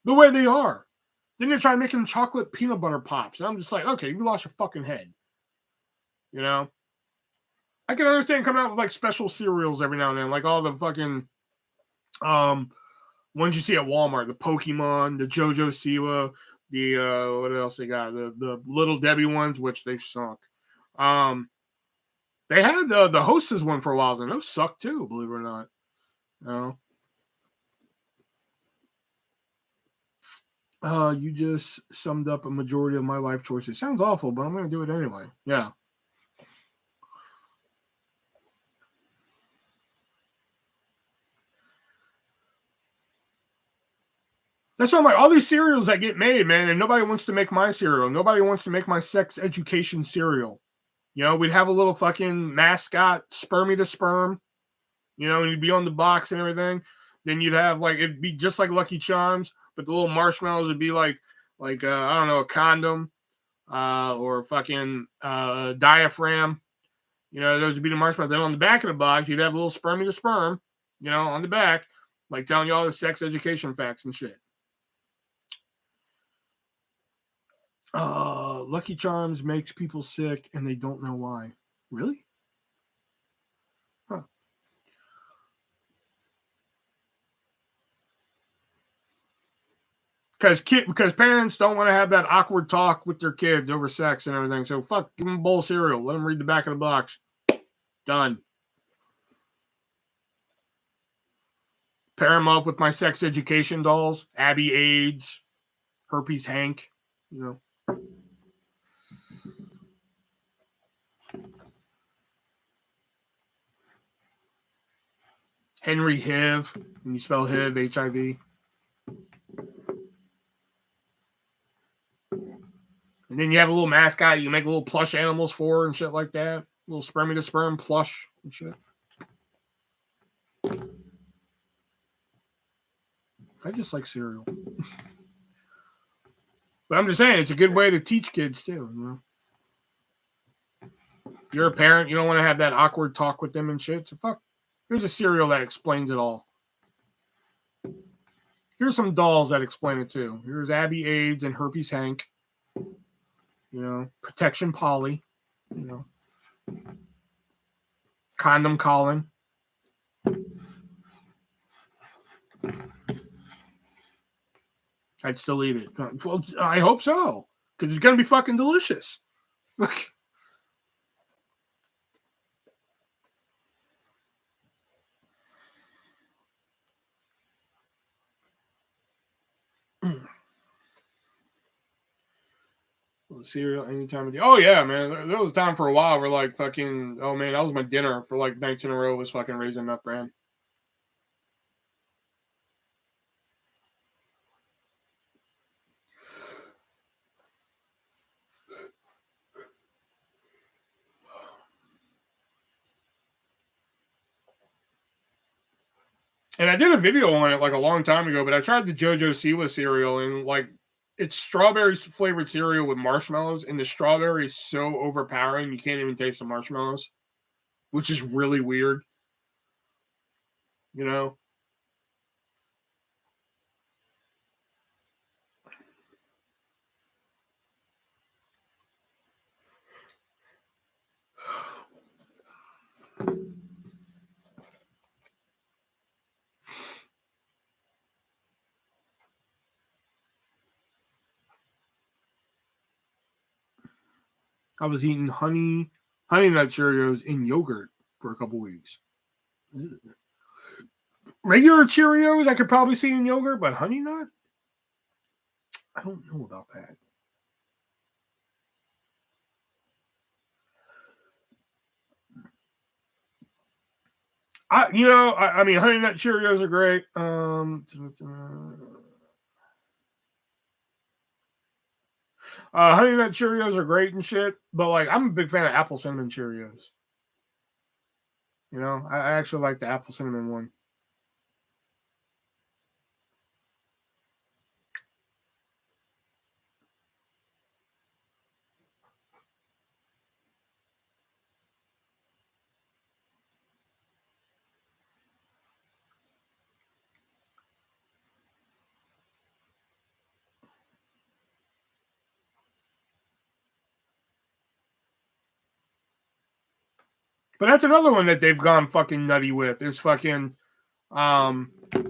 the way they are. Then they're trying making chocolate peanut butter pops. And I'm just like, okay, you lost your fucking head. You know? I can understand coming out with like special cereals every now and then, like all the fucking ones you see at Walmart, the Pokemon, the JoJo Siwa, the what else they got? The Little Debbie ones, which they sunk. They had the Hostess one for a while, and those sucked too, believe it or not. You just summed up a majority of my life choices. Sounds awful, but I'm going to do it anyway. Yeah. That's why I'm like, all these cereals that get made, man, and nobody wants to make my cereal. Nobody wants to make my sex education cereal. You know, we'd have a little fucking mascot, Spermy to Sperm, you know, and you'd be on the box and everything. Then you'd have like, it'd be just like Lucky Charms, but the little marshmallows would be like I don't know, a condom or fucking diaphragm. You know, those would be the marshmallows. Then on the back of the box, you'd have a little Spermy to Sperm, you know, on the back, like telling you all the sex education facts and shit. Lucky Charms makes people sick and they don't know why. Really? Huh. Because parents don't want to have that awkward talk with their kids over sex and everything. So fuck, give them a bowl of cereal. Let them read the back of the box. Done. Pair them up with my sex education dolls. Abby AIDS. Herpes Hank. You know. Henry HIV. When you spell HIV, HIV. And then you have a little mascot you make little plush animals for and shit like that. Little Spermy to Sperm plush and shit. I just like cereal. But I'm just saying, it's a good way to teach kids too. You know? If you're a parent, you don't want to have that awkward talk with them and shit. So fuck. Here's a cereal that explains it all. Here's some dolls that explain it too. Here's Abby AIDS and Herpes Hank. You know, Protection Polly. You know, Condom Colin. I'd still eat it. Well, I hope so, because it's gonna be fucking delicious. Cereal any time of day. Oh yeah, man. There was a time for a while where like fucking, oh man, that was my dinner for like nights in a row was fucking Raisin Nut Bran. And I did a video on it like a long time ago, but I tried the JoJo Siwa cereal and like it's strawberry flavored cereal with marshmallows, and the strawberry is so overpowering you can't even taste the marshmallows, which is really weird. You know? I was eating honey nut Cheerios in yogurt for a couple weeks. Regular Cheerios I could probably see in yogurt, but honey nut? I don't know about that. I mean, Honey Nut Cheerios are great. Honey Nut Cheerios are great and shit, but like, I'm a big fan of Apple Cinnamon Cheerios. You know, I actually like the Apple Cinnamon one. But that's another one that they've gone fucking nutty with is fucking Cheerios.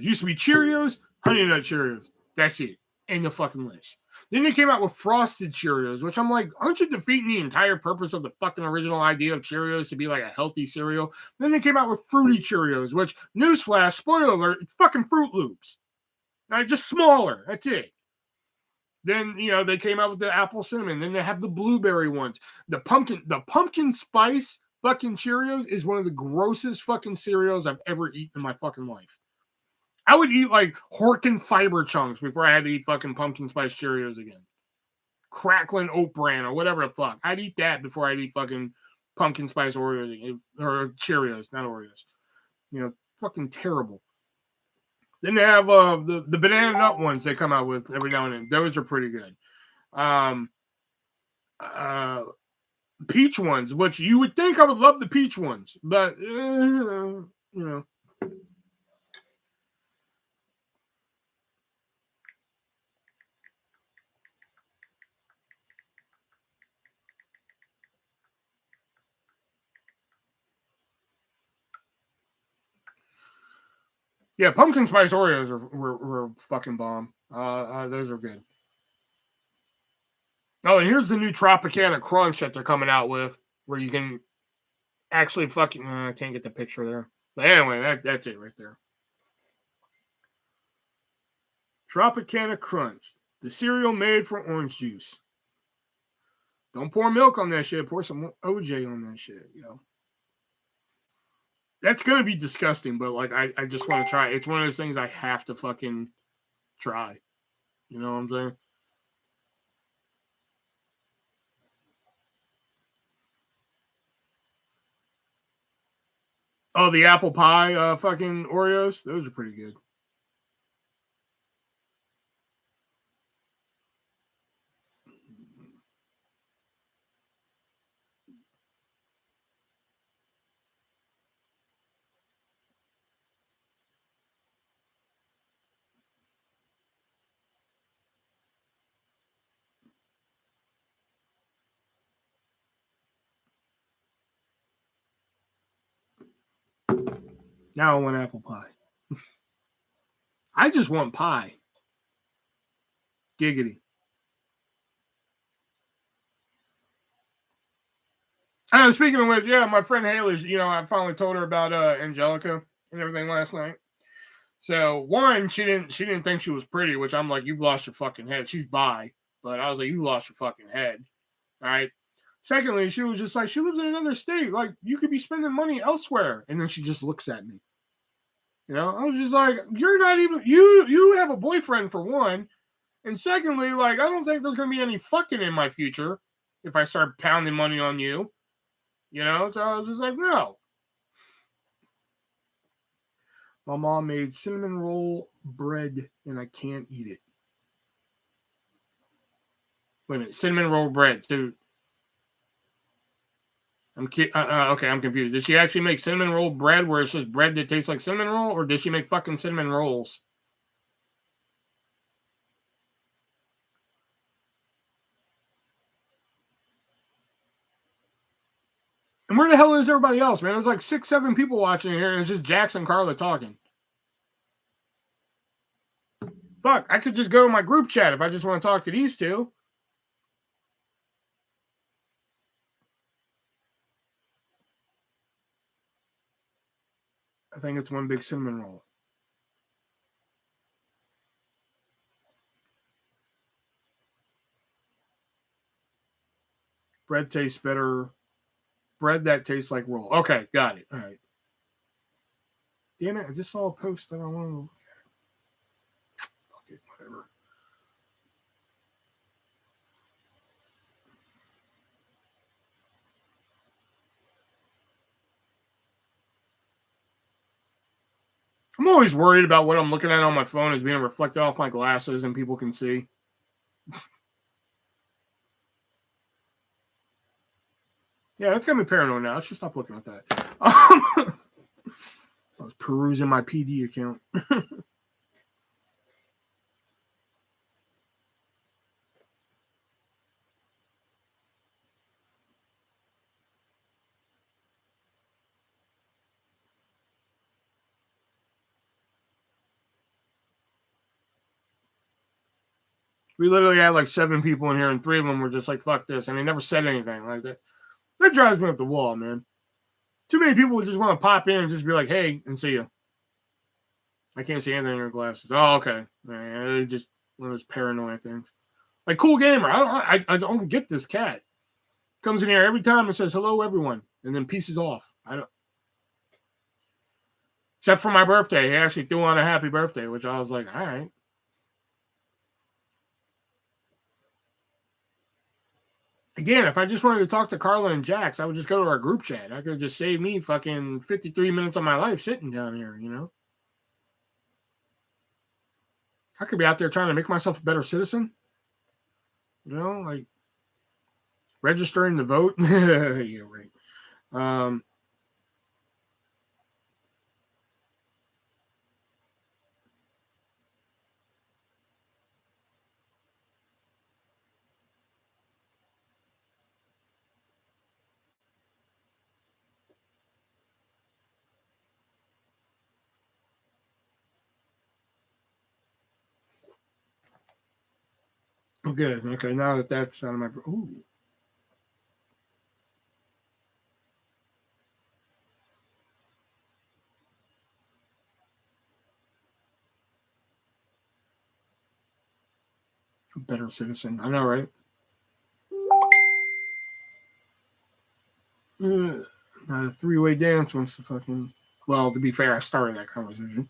Used to be Cheerios, Honey Nut Cheerios. That's it. In the fucking list. Then they came out with Frosted Cheerios, which I'm like, aren't you defeating the entire purpose of the fucking original idea of Cheerios to be like a healthy cereal? Then they came out with Fruity Cheerios, which, newsflash, spoiler alert, it's fucking Fruit Loops. Right? Just smaller. That's it. Then, you know, they came out with the apple cinnamon. Then they have the blueberry ones. The pumpkin spice fucking Cheerios is one of the grossest fucking cereals I've ever eaten in my fucking life. I would eat like Horkin fiber chunks before I had to eat fucking pumpkin spice Cheerios again. Crackling oat bran or whatever the fuck. I'd eat that before I'd eat fucking pumpkin spice Oreos or Cheerios, not Oreos. You know, fucking terrible. Then they have the banana nut ones they come out with every now and then. Those are pretty good. Peach ones, which you would think I would love the peach ones, but you know. Yeah, pumpkin spice Oreos were fucking bomb. Those are good. Oh, and here's the new Tropicana Crunch that they're coming out with, where you can actually fucking. I can't get the picture there, but anyway, that's it right there. Tropicana Crunch, the cereal made from orange juice. Don't pour milk on that shit. Pour some OJ on that shit, yo. That's gonna be disgusting, but like I just want to try it. It's one of those things I have to fucking try. You know what I'm saying? Oh, the apple pie fucking Oreos. Those are pretty good. Now I want apple pie. I just want pie. Giggity. I know, speaking of which, yeah, my friend Haley, you know, I finally told her about Angelica and everything last night. So one, she didn't think she was pretty, which I'm like, you've lost your fucking head. She's bi, But I was like, you lost your fucking head. All right. Secondly, she was just like, she lives in another state. Like, you could be spending money elsewhere. And then she just looks at me. You know, I was just like, you're not even, you have a boyfriend for one. And secondly, like, I don't think there's going to be any fucking in my future if I start pounding money on you. You know, so I was just like, no. My mom made cinnamon roll bread and I can't eat it. Wait a minute, cinnamon roll bread, dude. Okay, I'm confused. Did she actually make cinnamon roll bread where it's just bread that tastes like cinnamon roll, or did she make fucking cinnamon rolls? And where the hell is everybody else, man? There's like 6, 7 people watching here, and it's just Jax and Carla talking. Fuck, I could just go to my group chat if I just want to talk to these two. I think it's one big cinnamon roll. Bread tastes better. Bread that tastes like roll. Okay, got it. All right. Damn it, I just saw a post that I want to look at. Fuck it, whatever. I'm always worried about what I'm looking at on my phone is being reflected off my glasses and people can see. Yeah, that's got me paranoid now. I should stop looking at that. I was perusing my PD account. We literally had like 7 people in here, and 3 of them were just like, fuck this. And they never said anything like that. That drives me up the wall, man. Too many people just want to pop in and just be like, hey, and see you. I can't see anything in your glasses. Oh, okay. Right, just one of those paranoid things. Like, cool gamer. I don't get this cat. Comes in here every time and says, hello, everyone. And then pieces off. I don't. Except for my birthday. He actually threw on a happy birthday, which I was like, all right. Again, if I just wanted to talk to Carla and Jax, I would just go to our group chat. I could just save me fucking 53 minutes of my life sitting down here, you know? I could be out there trying to make myself a better citizen. You know, like registering to vote. Yeah, right. Good. Okay, now that that's out of my. Ooh. A better citizen. I know, right? Not a 3-way dance wants to fucking. Well, to be fair, I started that conversation.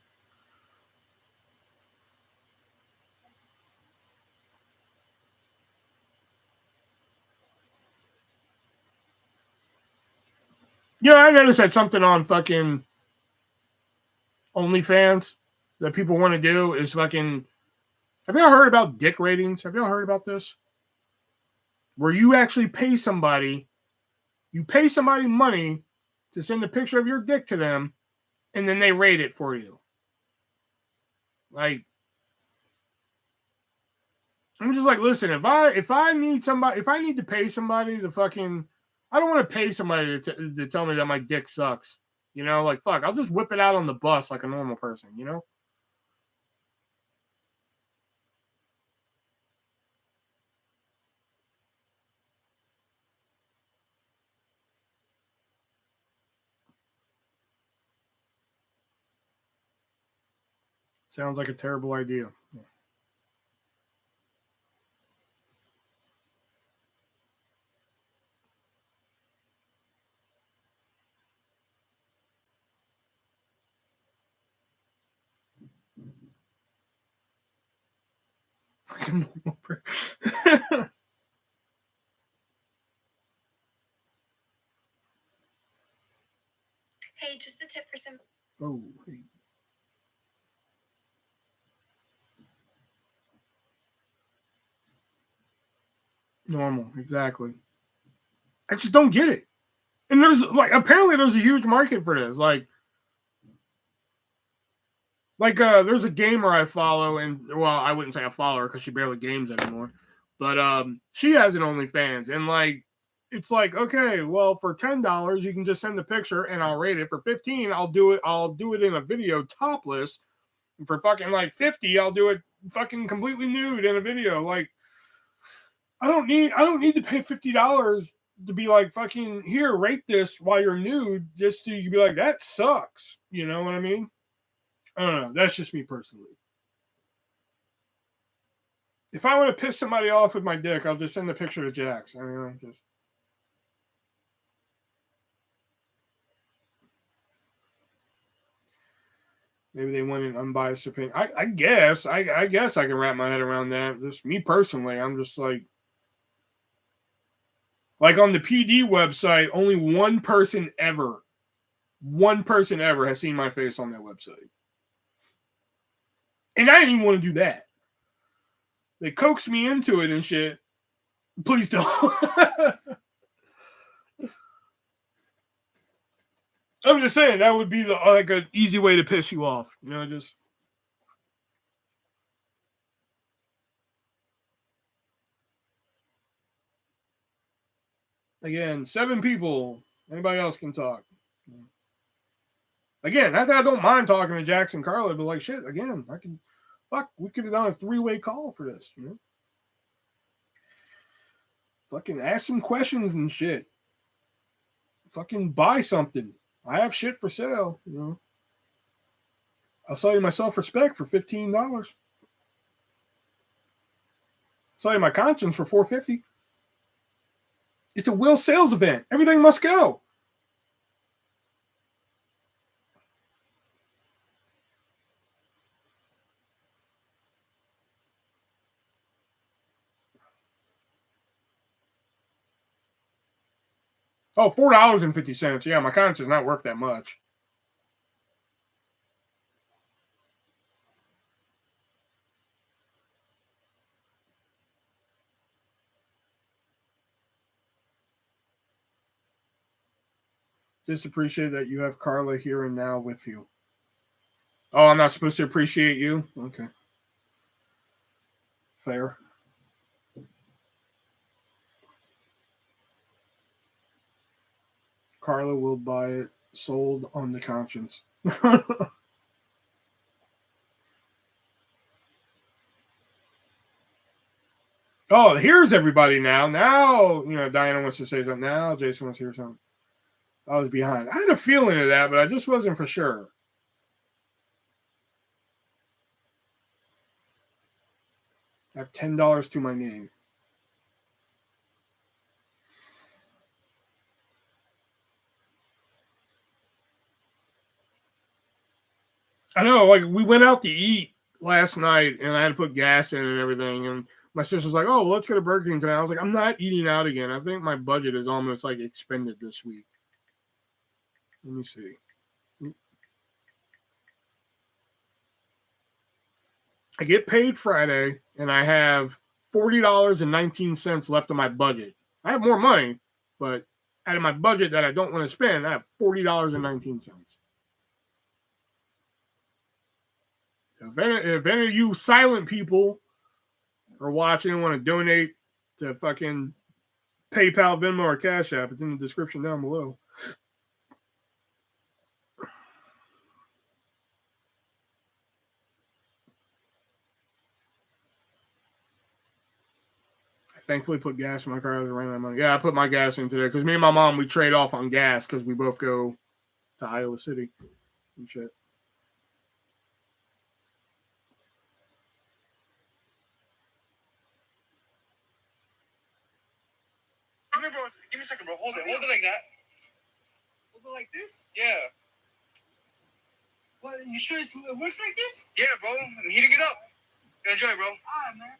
Yeah, I noticed that something on fucking OnlyFans that people want to do is fucking. Have y'all heard about dick ratings? Have y'all heard about this? Where you actually pay somebody, you pay somebody money to send a picture of your dick to them, and then they rate it for you. Like, I'm just like, listen, if I need somebody, if I need to pay somebody to fucking, I don't want to pay somebody to tell me that my dick sucks. You know, like fuck, I'll just whip it out on the bus like a normal person. You know. Sounds like a terrible idea. Like a normal person. Hey, just a tip for some. Oh, hey. Normal, exactly. I just don't get it. And there's like apparently there's a huge market for this. Like there's a gamer I follow, and well, I wouldn't say I follow her because she barely games anymore. But she has an OnlyFans, and like it's like, okay, well, for $10 you can just send a picture and I'll rate it. For 15, I'll do it in a video topless. And for fucking like 50, I'll do it fucking completely nude in a video. Like I don't need to pay $50 to be like, fucking here, rate this while you're nude, just to be like, that sucks. You know what I mean? I don't know. That's just me personally. If I want to piss somebody off with my dick, I'll just send the picture to Jax. I mean, I'm just. Maybe they want an unbiased opinion. I guess. I guess I can wrap my head around that. Just me personally, I'm just like on the PD website, only one person ever has seen my face on that website. And I didn't even want to do that. They coaxed me into it and shit. Please don't. I'm just saying that would be like an easy way to piss you off. You know, just. Again, 7 people. Anybody else can talk. Again, not that I don't mind talking to Jackson Carla, but like shit, again, we could have done a 3-way call for this, you know? Fucking ask some questions and shit. Fucking buy something. I have shit for sale, you know? I'll sell you my self-respect for $15. I'll sell you my conscience for $4.50. It's a Will sales event. Everything must go. Oh, $4.50. Yeah, my conscience is not worth that much. Just appreciate that you have Carla here and now with you. Oh, I'm not supposed to appreciate you? Okay. Fair. Carla will buy it sold on the conscience. Oh, here's everybody now. Now, you know, Diana wants to say something. Now, Jason wants to hear something. I was behind. I had a feeling of that, but I just wasn't for sure. I have $10 to my name. I know, like, we went out to eat last night, and I had to put gas in and everything, and my sister's like, oh, well, let's go to Burger King tonight. I was like, I'm not eating out again. I think my budget is almost, like, expended this week. Let me see. I get paid Friday, and I have $40.19 left of my budget. I have more money, but out of my budget that I don't want to spend, I have $40.19. If any of you silent people are watching and want to donate to fucking PayPal, Venmo, or Cash App, it's in the description down below. I thankfully put gas in my car. I was running out of money. Yeah, I put my gas in today because me and my mom, we trade off on gas because we both go to Iowa City and shit. Give me a second, bro. Hold it like that. Hold it like this? Yeah. Well, you sure it works like this? Yeah, bro. I'm heating it up. Enjoy, bro. All right, man.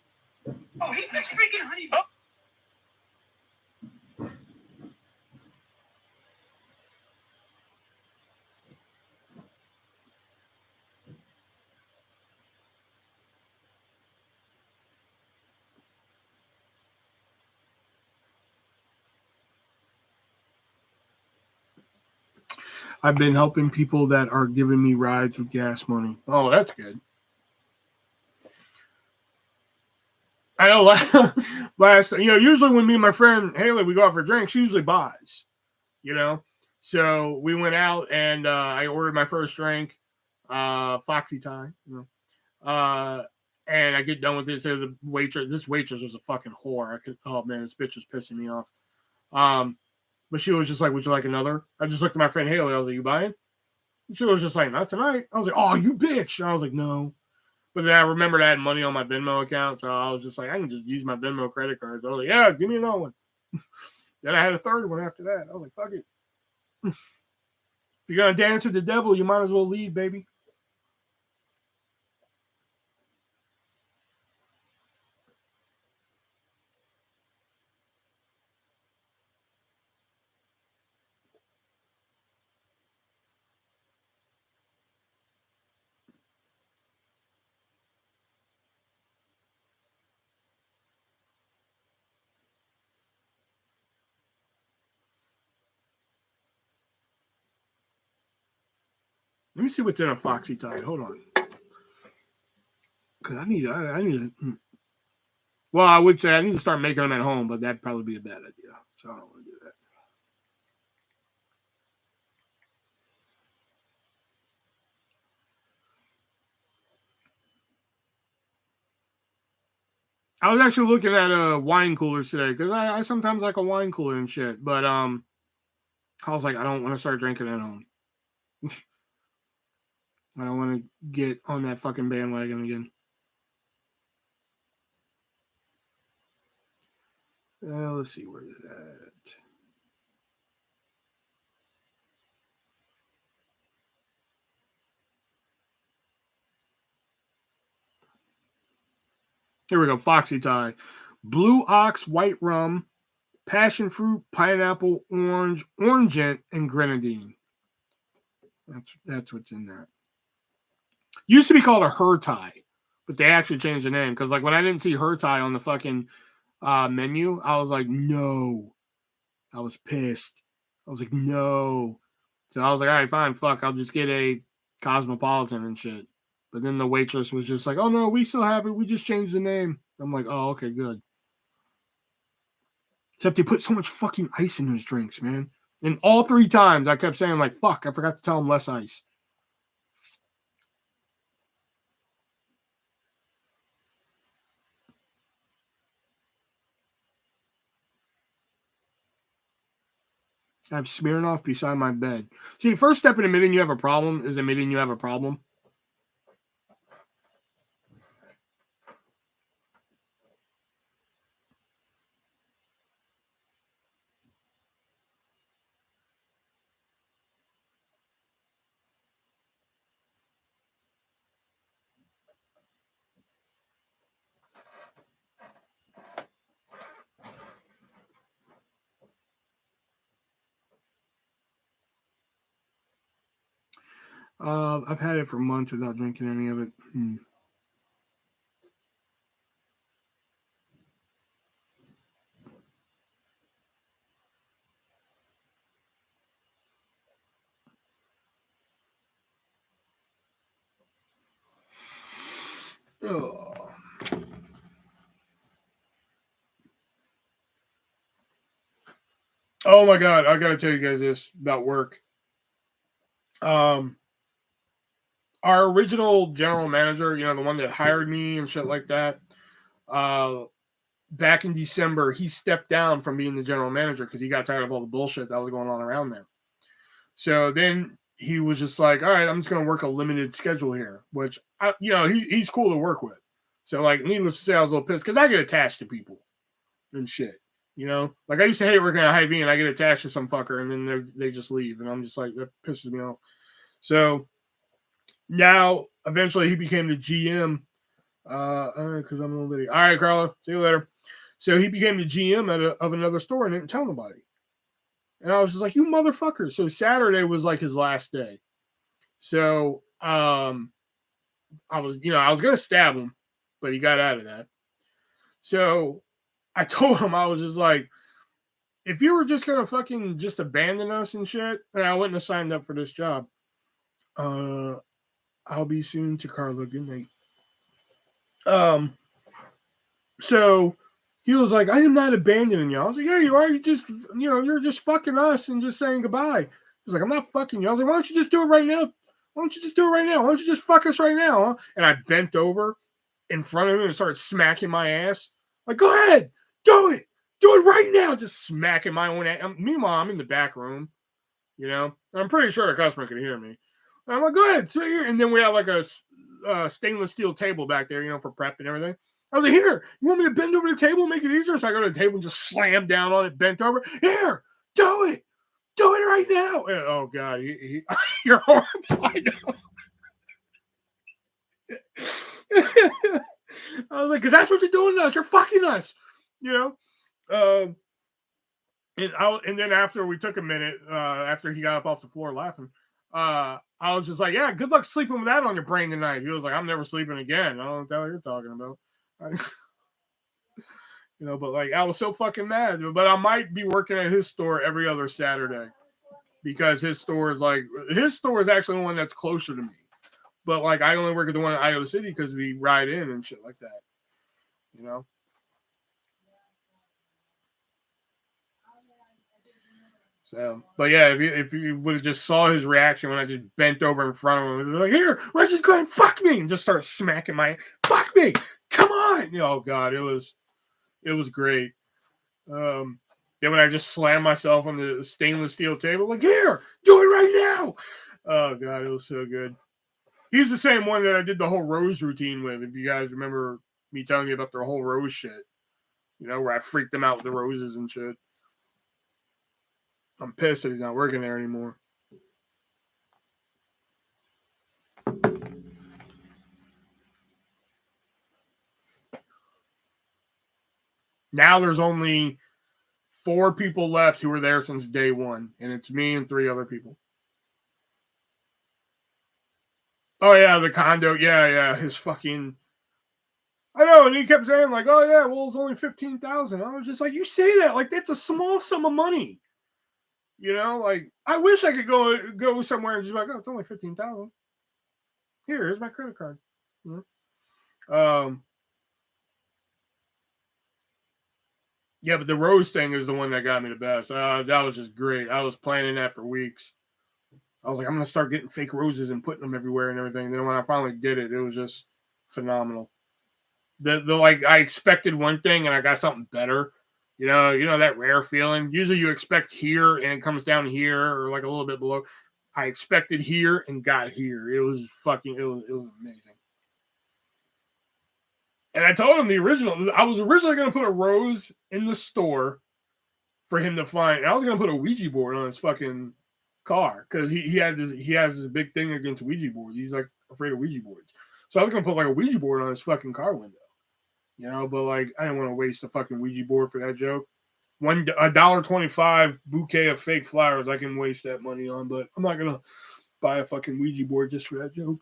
Oh, hit this freaking honey bun. I've been helping people that are giving me rides with gas money. Oh, that's good. I know last, usually when me and my friend Haley, we go out for drinks, she usually buys, So we went out and I ordered my first drink, Foxy Thai, and I get done with this. So this waitress was a fucking whore. Oh man, this bitch was pissing me off. But she was just like, would you like another? I just looked at my friend Haley. I was like, you buying? And she was just like, not tonight. I was like, oh, you bitch. And I was like, no. But then I remembered I had money on my Venmo account, so I was just like, I can just use my Venmo credit cards. I was like, yeah, give me another one. Then I had a third one after that. I was like, fuck it. If you're going to dance with the devil, you might as well leave, baby. Let me see what's in a Foxy Thai. Hold on. Because I need to. Well, I would say I need to start making them at home, but that'd probably be a bad idea. So I don't want to do that. I was actually looking at wine coolers today because I sometimes like a wine cooler and shit. But I was like, I don't want to start drinking at home. I don't want to get on that fucking bandwagon again. Let's see, where is it at? Here we go. Foxy Thai. Blue Ox, white rum, passion fruit, pineapple, orange, orangent, and grenadine. That's what's in that. Used to be called a Her Thai, but they actually changed the name because like when I didn't see Her Thai on the fucking menu, I was like, no. I was pissed. I was like, no. So I was like, all right, fine, fuck. I'll just get a Cosmopolitan and shit. But then the waitress was just like, oh no, we still have it. We just changed the name. I'm like, oh, okay, good. Except they put so much fucking ice in those drinks, man. And all 3 times I kept saying, like, fuck, I forgot to tell them less ice. I have Smirnoff beside my bed. See, the first step in admitting you have a problem is admitting you have a problem. I've had it for months without drinking any of it. Oh. Oh my god, I gotta tell you guys this about work. Our original general manager, the one that hired me and shit like that, back in December, he stepped down from being the general manager because he got tired of all the bullshit that was going on around there. So then he was just like, all right, I'm just going to work a limited schedule here, which, he's cool to work with. So, like, needless to say, I was a little pissed because I get attached to people and shit. Like I used to hate working at Hy-Vee and I get attached to some fucker and then they just leave. And I'm just like, that pisses me off. So now, eventually, he became the GM Because I'm a little bitty. All right, Carla, see you later. So he became the GM of another store and didn't tell nobody. And I was just like, you motherfucker. So Saturday was like his last day. So I was gonna stab him, but he got out of that. So I told him, I was just like, if you were just gonna fucking just abandon us and shit, then I wouldn't have signed up for this job. I'll be soon to Carla. Good night. So he was like, I am not abandoning you. I was like, yeah, you are. You just, you're just fucking us and just saying goodbye. He was like, I'm not fucking you. I was like, why don't you just do it right now? Why don't you just do it right now? Why don't you just fuck us right now? Huh? And I bent over in front of him and started smacking my ass. Like, go ahead, do it. Do it right now. Just smacking my own ass. Meanwhile, I'm in the back room, I'm pretty sure a customer could hear me. And I'm like, go ahead, sit here. And then we have like a stainless steel table back there, for prep and everything. I was like, here, you want me to bend over the table and make it easier? So I go to the table and just slam down on it, bent over. Here, do it. Do it right now. And, oh, God. You're horrible. I know. I was like, because that's what you're doing to us. You're fucking us. And then after we took a minute, after he got up off the floor laughing, I was just like, yeah, good luck sleeping with that on your brain tonight. He was like, I'm never sleeping again. I don't know what the hell you're talking about. But like I was so fucking mad. But I might be working at his store every other Saturday because his store is actually the one that's closer to me. But like I only work at the one in Iowa City because we ride in and shit like that. So, but yeah, if you would have just saw his reaction when I just bent over in front of him, he was like, here, why don't you just go ahead and fuck me? And just start smacking fuck me. Come on. Oh God, it was great. Then when I just slammed myself on the stainless steel table, like, here, do it right now. Oh God, it was so good. He's the same one that I did the whole rose routine with. If you guys remember me telling you about the whole rose shit, where I freaked them out with the roses and shit. I'm pissed that he's not working there anymore. Now there's only 4 people left who were there since day one, and it's me and 3 other people. Oh yeah, the condo. Yeah, his fucking. I know, and he kept saying like, "Oh yeah, well it's only 15,000." I was just like, "You say that like that's a small sum of money." Like I wish I could go somewhere and just be like, "Oh, it's only 15,000." Here's my credit card. Yeah, but the rose thing is the one that got me the best. That was just great. I was planning that for weeks. I was like, I'm gonna start getting fake roses and putting them everywhere and everything. And then when I finally did it, it was just phenomenal. The like I expected one thing and I got something better. You know that rare feeling. Usually you expect here and it comes down here or like a little bit below. I expected here and got here. It was amazing. And I told him I was originally going to put a rose in the store for him to find. I was going to put a Ouija board on his fucking car because he has this big thing against Ouija boards. He's like afraid of Ouija boards. So I was going to put like a Ouija board on his fucking car window. But like I didn't want to waste a fucking Ouija board for that joke. $1.25 bouquet of fake flowers I can waste that money on, but I'm not gonna buy a fucking Ouija board just for that joke.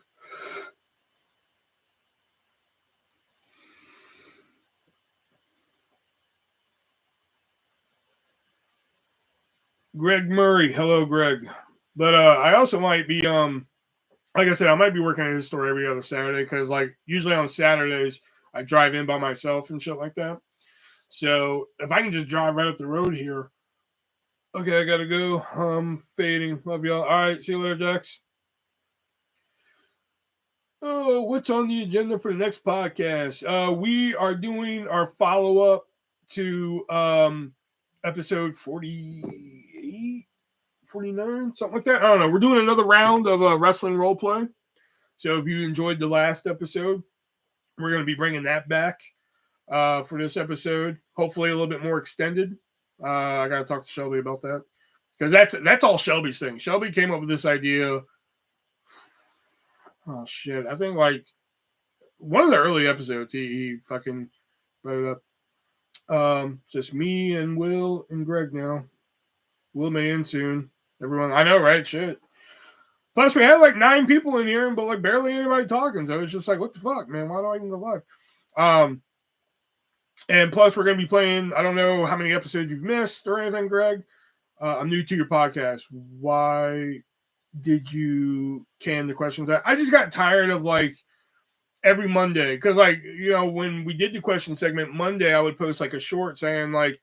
Greg Murray, hello Greg. But I also might be like I said, I might be working at his store every other Saturday because like usually on Saturdays I drive in by myself and shit like that. So if I can just drive right up the road here. Okay, I gotta go. Fading. Love y'all. All right, see you later, Jax. Oh, what's on the agenda for the next podcast? We are doing our follow-up to episode 48, 49, something like that. I don't know. We're doing another round of wrestling role play. So if you enjoyed the last episode, we're going to be bringing that back for this episode. Hopefully a little bit more extended. I got to talk to Shelby about that because that's all Shelby's thing. Shelby came up with this idea. Oh shit! I think like one of the early episodes, he fucking brought it up. Just me and Will and Greg now. Will may in soon. Everyone, I know, right? Shit. Plus, we had like 9 people in here, but like barely anybody talking. So it's just like, what the fuck, man? Why do I even go live? And plus, we're going to be playing. I don't know how many episodes you've missed or anything, Greg. I'm new to your podcast. Why did you can the questions? I just got tired of like every Monday because, like, you know, when we did the question segment Monday, I would post like a short saying like,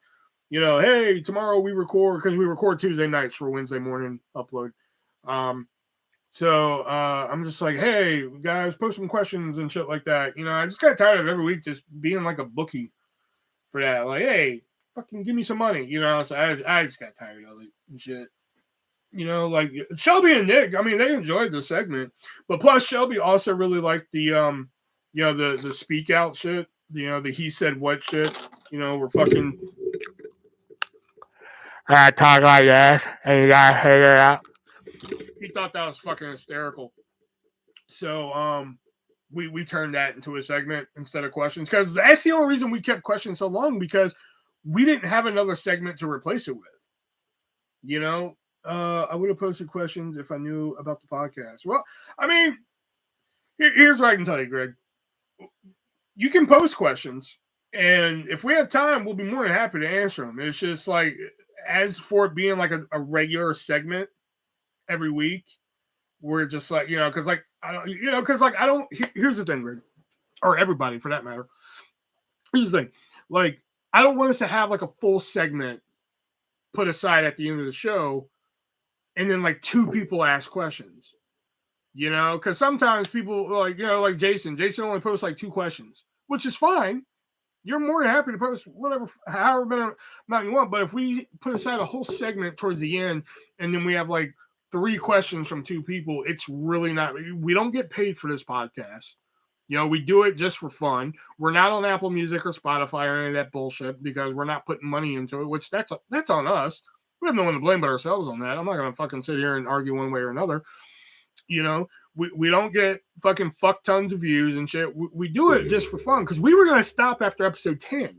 you know, hey, tomorrow we record because we record Tuesday nights for Wednesday morning upload. So I'm just like, hey guys, post some questions and shit like that. You know, I just got tired of every week just being like a bookie for that. Like, hey, fucking give me some money. You know, so I just got tired of it and shit. You know, like Shelby and Nick, I mean, they enjoyed the segment, but plus Shelby also really liked the you know, the speak out shit. You know, the he said what shit. You know, we're fucking. I talk like this, and you gotta figure it out. He thought that was fucking hysterical. So we turned that into a segment instead of questions because that's the only reason we kept questions so long because we didn't have another segment to replace it with. You know, I would have posted questions if I knew about the podcast. Well, I mean, here's what I can tell you, Greg. You can post questions, and if we have time, we'll be more than happy to answer them. It's just like, as for it being like a regular segment every week, we're just like, you know, because like I don't, you know, because like I don't. Here's the thing, Greg, or everybody for that matter. Here's the thing, like I don't want us to have like a full segment put aside at the end of the show, and then like 2 people ask questions. You know, because sometimes people like, you know, like Jason only posts like 2 questions, which is fine. You're more than happy to post whatever, however many amount you want. But if we put aside a whole segment towards the end, and then we have like 3 questions from 2 people, it's really not. We don't get paid for this podcast. You know, we do it just for fun. We're not on Apple Music or Spotify or any of that bullshit because we're not putting money into it. Which that's on us. We have no one to blame but ourselves on that. I'm not gonna fucking sit here and argue one way or another. You know, we don't get fucking fuck tons of views and shit. We do it just for fun because we were going to stop after episode 10.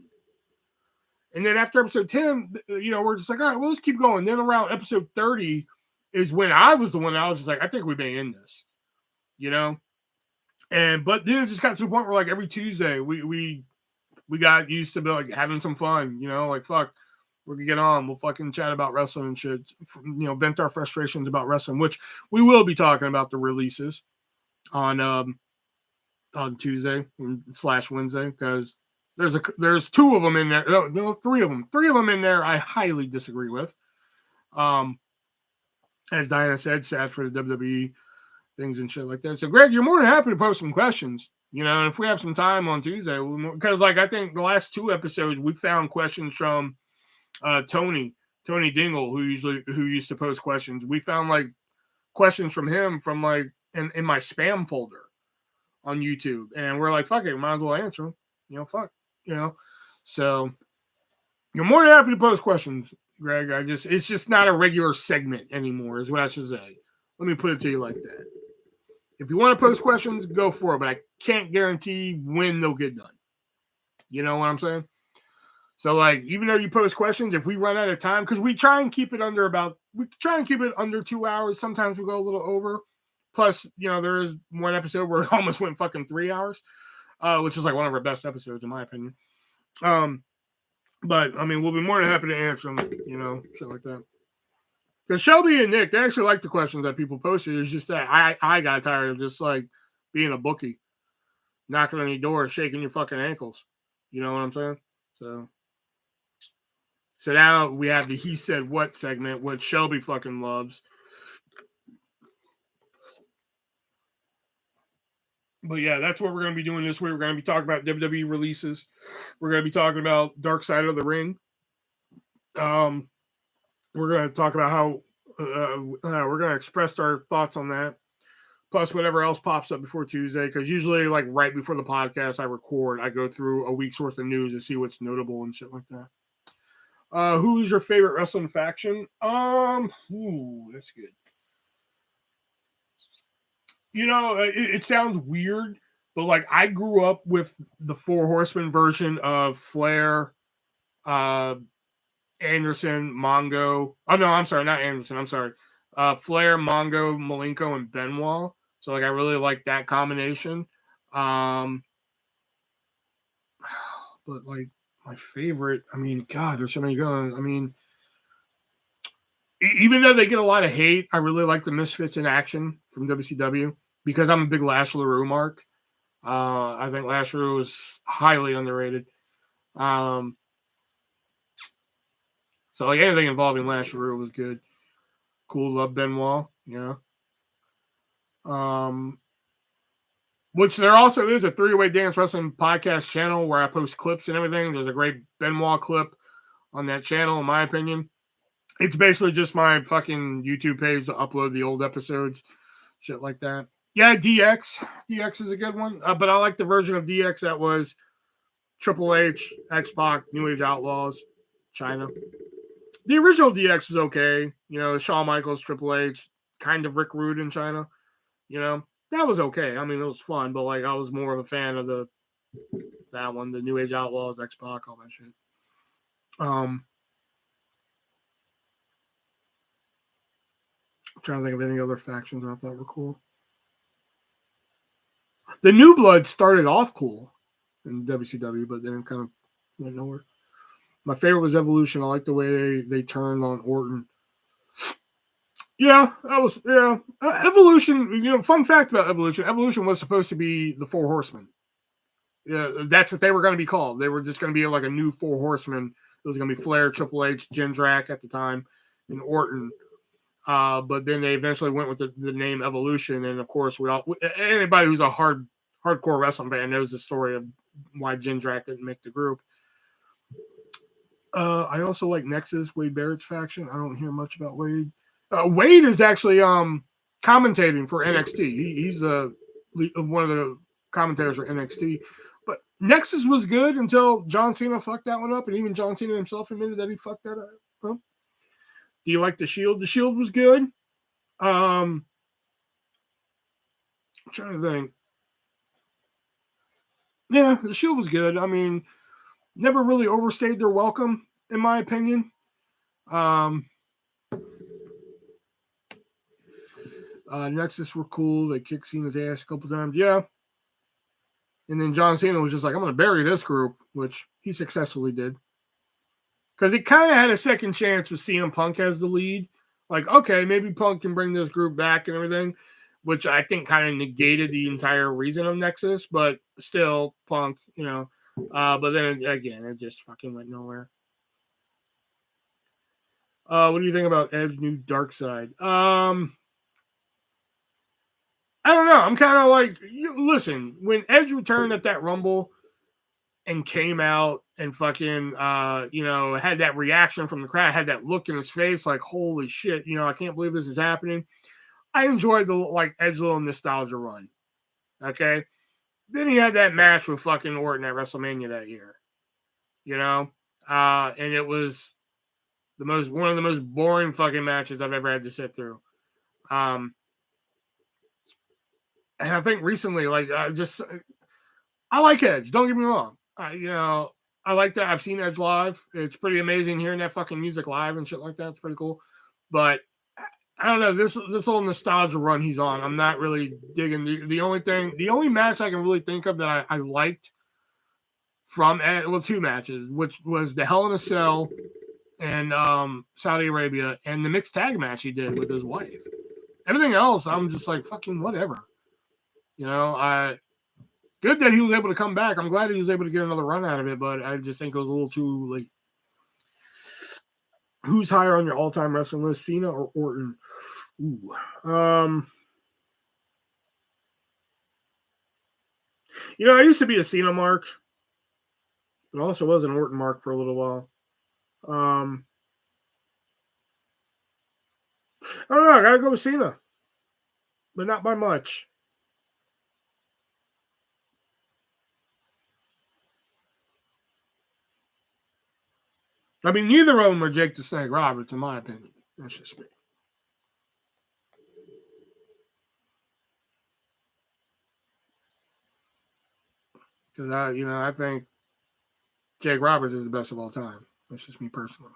And then after episode 10, you know, we're just like, all right, well, let's keep going. Then around episode 30 is when I was just like, I think we may end this, you know? But then it just got to the point where like every Tuesday we got used to be like having some fun, you know, like fuck. We're gonna get on. We'll fucking chat about wrestling and shit. You know, vent our frustrations about wrestling, which we will be talking about the releases on Tuesday / Wednesday because there's 2 of them in there. No, 3 of them. 3 of them in there. I highly disagree with. As Diana said, sad for the WWE things and shit like that. So, Greg, you're more than happy to post some questions. You know, and if we have some time on Tuesday, because like I think the last 2 episodes we found questions from. Tony Dingle, who used to post questions. We found like questions from him from like in my spam folder on YouTube, and we're like, fuck it, might as well answer them. You know, fuck, you know. So you're more than happy to post questions, Greg. It's just not a regular segment anymore, is what I should say. Let me put it to you like that. If you want to post questions, go for it, but I can't guarantee when they'll get done. You know what I'm saying? So, like, even though you post questions, if we run out of time, because we try and keep it under 2 hours. Sometimes we go a little over. Plus, you know, there is one episode where it almost went fucking 3 hours, which is like one of our best episodes, in my opinion. But, I mean, we'll be more than happy to answer them, you know, shit like that. Because Shelby and Nick, they actually like the questions that people posted. It's just that I got tired of just, like, being a bookie, knocking on your door, shaking your fucking ankles. You know what I'm saying? So now we have the He Said What segment, which Shelby fucking loves. But yeah, that's what we're going to be doing this week. We're going to be talking about WWE releases. We're going to be talking about Dark Side of the Ring. We're going to talk about how we're going to express our thoughts on that. Plus whatever else pops up before Tuesday. Because usually, like right before the podcast I record, I go through a week's worth of news to see what's notable and shit like that. Who is your favorite wrestling faction? That's good. You know, it sounds weird, But like I grew up with the Four Horsemen version of Flair, Anderson, Mongo. Oh no, I'm sorry, not Anderson. I'm sorry. Flair, Mongo, Malenko, and Benoit. So like I really like that combination. But like my favorite, I mean, God, there's so many going. I mean, even though they get a lot of hate, I really like the Misfits in Action from WCW because I'm a big Lash LaRue mark. I think Lash LaRue is highly underrated. So like anything involving Lash LaRue was good. Cool, love Benoit, you know. Which there also is a 3-Way Dance Wrestling podcast channel where I post clips and everything. There's a great Benoit clip on that channel, in my opinion. It's basically just my fucking YouTube page to upload the old episodes, shit like that. Yeah, DX. DX is a good one. But I like the version of DX that was Triple H, X-Pac, New Age Outlaws, China. The original DX was okay. You know, Shawn Michaels, Triple H, kind of Rick Rude in China. You know, that was okay. I mean, it was fun, but like I was more of a fan of that one, the New Age Outlaws, X-Pac, all that shit. I'm trying to think of any other factions I thought were cool. The New Blood started off cool in WCW, but then it kind of went nowhere. My favorite was Evolution. I like the way they turned on Orton. Yeah, that was Evolution. You know, fun fact about Evolution: Evolution was supposed to be the Four Horsemen. Yeah, that's what they were going to be called. They were just going to be like a new Four Horsemen. It was going to be Flair, Triple H, Jindrak at the time, and Orton. But then they eventually went with the name Evolution, and of course, anybody who's a hardcore wrestling fan knows the story of why Jindrak didn't make the group. I also like Nexus, Wade Barrett's faction. I don't hear much about Wade. Wade is actually commentating for NXT. He's one of the commentators for NXT. But Nexus was good until John Cena fucked that one up, and even John Cena himself admitted that he fucked that up. Do you like the Shield? The Shield was good. I'm trying to think. Yeah, the Shield was good. I mean, never really overstayed their welcome, in my opinion. Nexus were cool. They kicked Cena's ass a couple times. Yeah. And then John Cena was just like, I'm going to bury this group, which he successfully did. Because he kind of had a second chance with CM Punk as the lead. Like, okay, maybe Punk can bring this group back and everything, which I think kind of negated the entire reason of Nexus. But still, Punk, you know. But then again, it just fucking went nowhere. What do you think about Edge New Dark Side? I don't know. I'm kind of like, listen, when Edge returned at that Rumble and came out and fucking, had that reaction from the crowd, had that look in his face, like, holy shit, I can't believe this is happening. I enjoyed the, like, Edge little nostalgia run. Okay. Then he had that match with fucking Orton at WrestleMania that year, and it was one of the most boring fucking matches I've ever had to sit through. And I think recently, like, I like Edge. Don't get me wrong. I like that. I've seen Edge live. It's pretty amazing hearing that fucking music live and shit like that. It's pretty cool. But I don't know, this whole nostalgia run he's on, I'm not really digging. The only match I can really think of that I liked from Edge, well, two matches, which was the Hell in a Cell and Saudi Arabia, and the mixed tag match he did with his wife. Everything else, I'm just like, fucking whatever. Good that he was able to come back. I'm glad he was able to get another run out of it, but I just think it was a little too late. Who's higher on your all-time wrestling list, Cena or Orton? Ooh. I used to be a Cena mark, but also was an Orton mark for a little while. I don't know. I gotta go with Cena, but not by much. I mean, neither of them are Jake the Snake Roberts, in my opinion. That's just me. Because I think Jake Roberts is the best of all time. That's just me personally.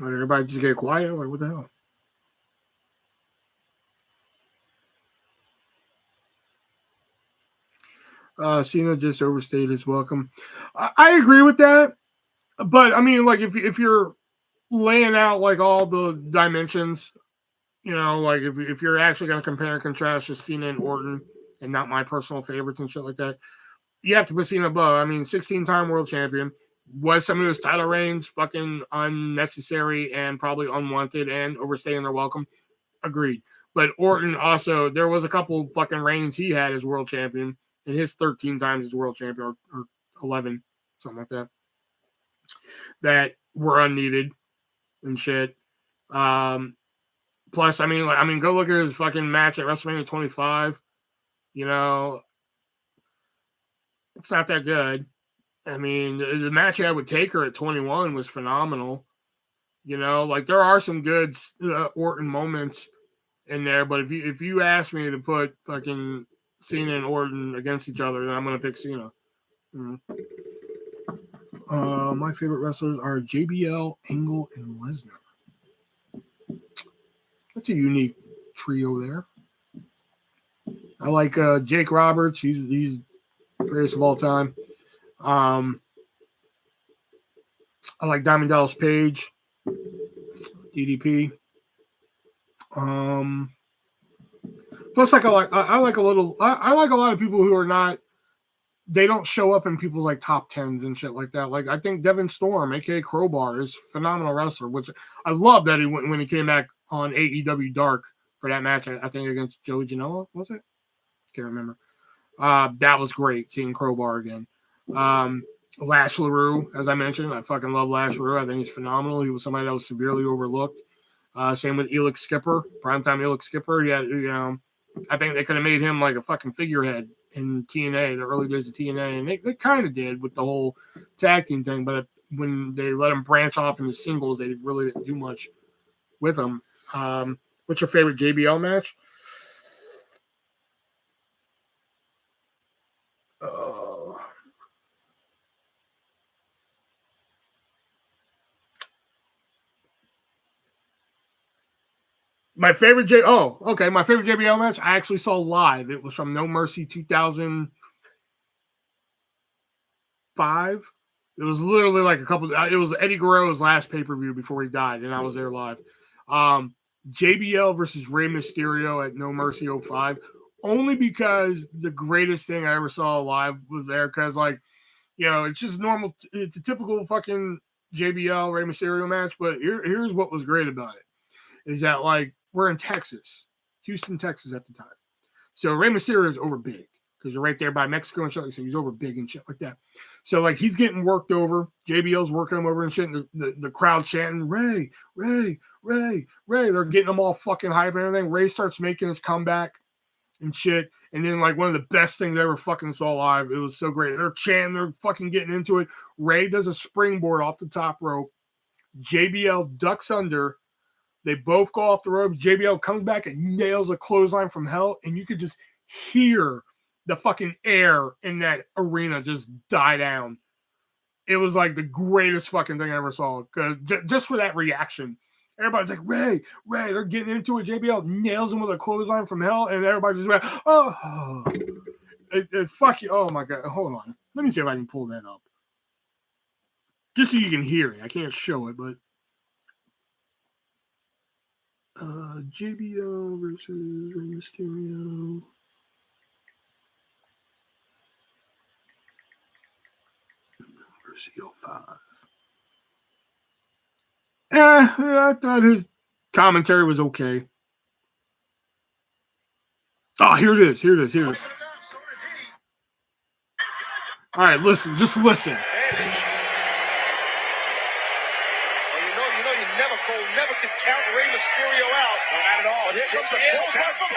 Or everybody just get quiet? Like, what the hell? Cena just overstayed his welcome. I agree with that, but I mean, like if you're laying out like all the dimensions, like if you're actually going to compare and contrast just Cena and Orton, and not my personal favorites and shit like that, you have to put Cena above. I mean, 16-time world champion. Was some of his title reigns fucking unnecessary and probably unwanted and overstaying their welcome? Agreed. But Orton also, there was a couple fucking reigns he had as world champion, and his 13 times as world champion, or 11, something like that were unneeded and shit. Plus, I mean, go look at his fucking match at WrestleMania 25. It's not that good. I mean, the match he had with Taker at 21 was phenomenal. Like there are some good Orton moments in there, but if you ask me to put fucking Cena and Orton against each other, then I'm gonna pick Cena. Mm-hmm. My favorite wrestlers are JBL, Angle, and Lesnar. That's a unique trio there. I like Jake Roberts. He's greatest of all time. I like Diamond Dallas Page, DDP. Plus, I like a lot of people who are not. They don't show up in people's like top tens and shit like that. Like I think Devin Storm, aka Crowbar, is a phenomenal wrestler. Which I love that he went when he came back on AEW Dark for that match. I think against Joey Janela, was it? Can't remember. That was great seeing Crowbar again. Lash LaRue, as I mentioned, I fucking love Lash LaRue. I think he's phenomenal. He was somebody that was severely overlooked. Same with Elix Skipper, primetime Elix Skipper. He had, I think they could have made him like a fucking figurehead in TNA, the early days of TNA, and they kind of did with the whole tag team thing. But when they let him branch off into singles, they really didn't do much with him. What's your favorite JBL match? My favorite my favorite JBL match I actually saw live. It was from No Mercy 2005. It was literally like it was Eddie Guerrero's last pay-per-view before he died, and I was there live. JBL versus Rey Mysterio at No Mercy 05. Only because the greatest thing I ever saw live was there, because it's just normal. It's a typical fucking JBL Rey Mysterio match, but here's what was great about it. Is that we're in Texas, Houston, Texas at the time. So Rey Mysterio is over big because you're right there by Mexico and shit. So he's over big and shit like that. So he's getting worked over. JBL's working him over and shit. And the crowd chanting, Rey, Rey, Rey, Rey. They're getting them all fucking hype and everything. Rey starts making his comeback and shit. And then one of the best things I ever fucking saw live. It was so great. They're chanting. They're fucking getting into it. Rey does a springboard off the top rope. JBL ducks under. They both go off the ropes. JBL comes back and nails a clothesline from hell, and you could just hear the fucking air in that arena just die down. It was like the greatest fucking thing I ever saw. Cause just for that reaction, everybody's like, Rey, they're getting into it. JBL nails him with a clothesline from hell, and everybody just went, oh, fuck you. Oh my God. Hold on. Let me see if I can pull that up. Just so you can hear it. I can't show it, but. JBL versus Rey Mysterio. CO5. I thought his commentary was okay. Oh, here it is. Here it is. Here it is. All right, listen. Just listen. Never could count Rey Mysterio out. No, not at all. But here comes the close one from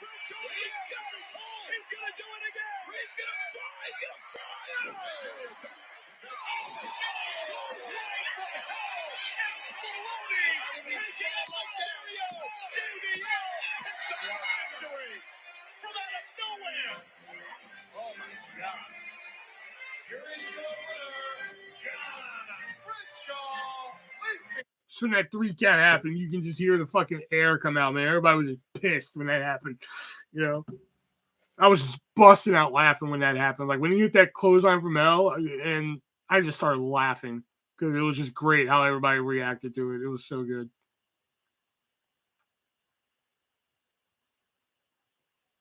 Mysterio's gonna He's gonna do it again. He's gonna fly. He's gonna fly. Exploding. Mysterio. DDO. It's the victory from out of nowhere. Oh my God. Here is your winner, John Bradshaw. So when that 3 count happened, you can just hear the fucking air come out, man. Everybody was just pissed when that happened. You know, I was just busting out laughing when that happened. Like when you hit that clothesline from L, and I just started laughing because it was just great how everybody reacted to it. It was so good.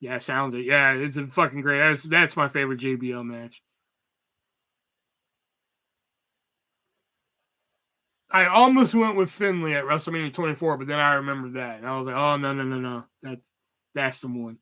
Yeah, sounds it. Yeah, it's a fucking great. That's my favorite JBL match. I almost went with Finley at WrestleMania 24, but then I remembered that. And I was like, oh, no. That's the one.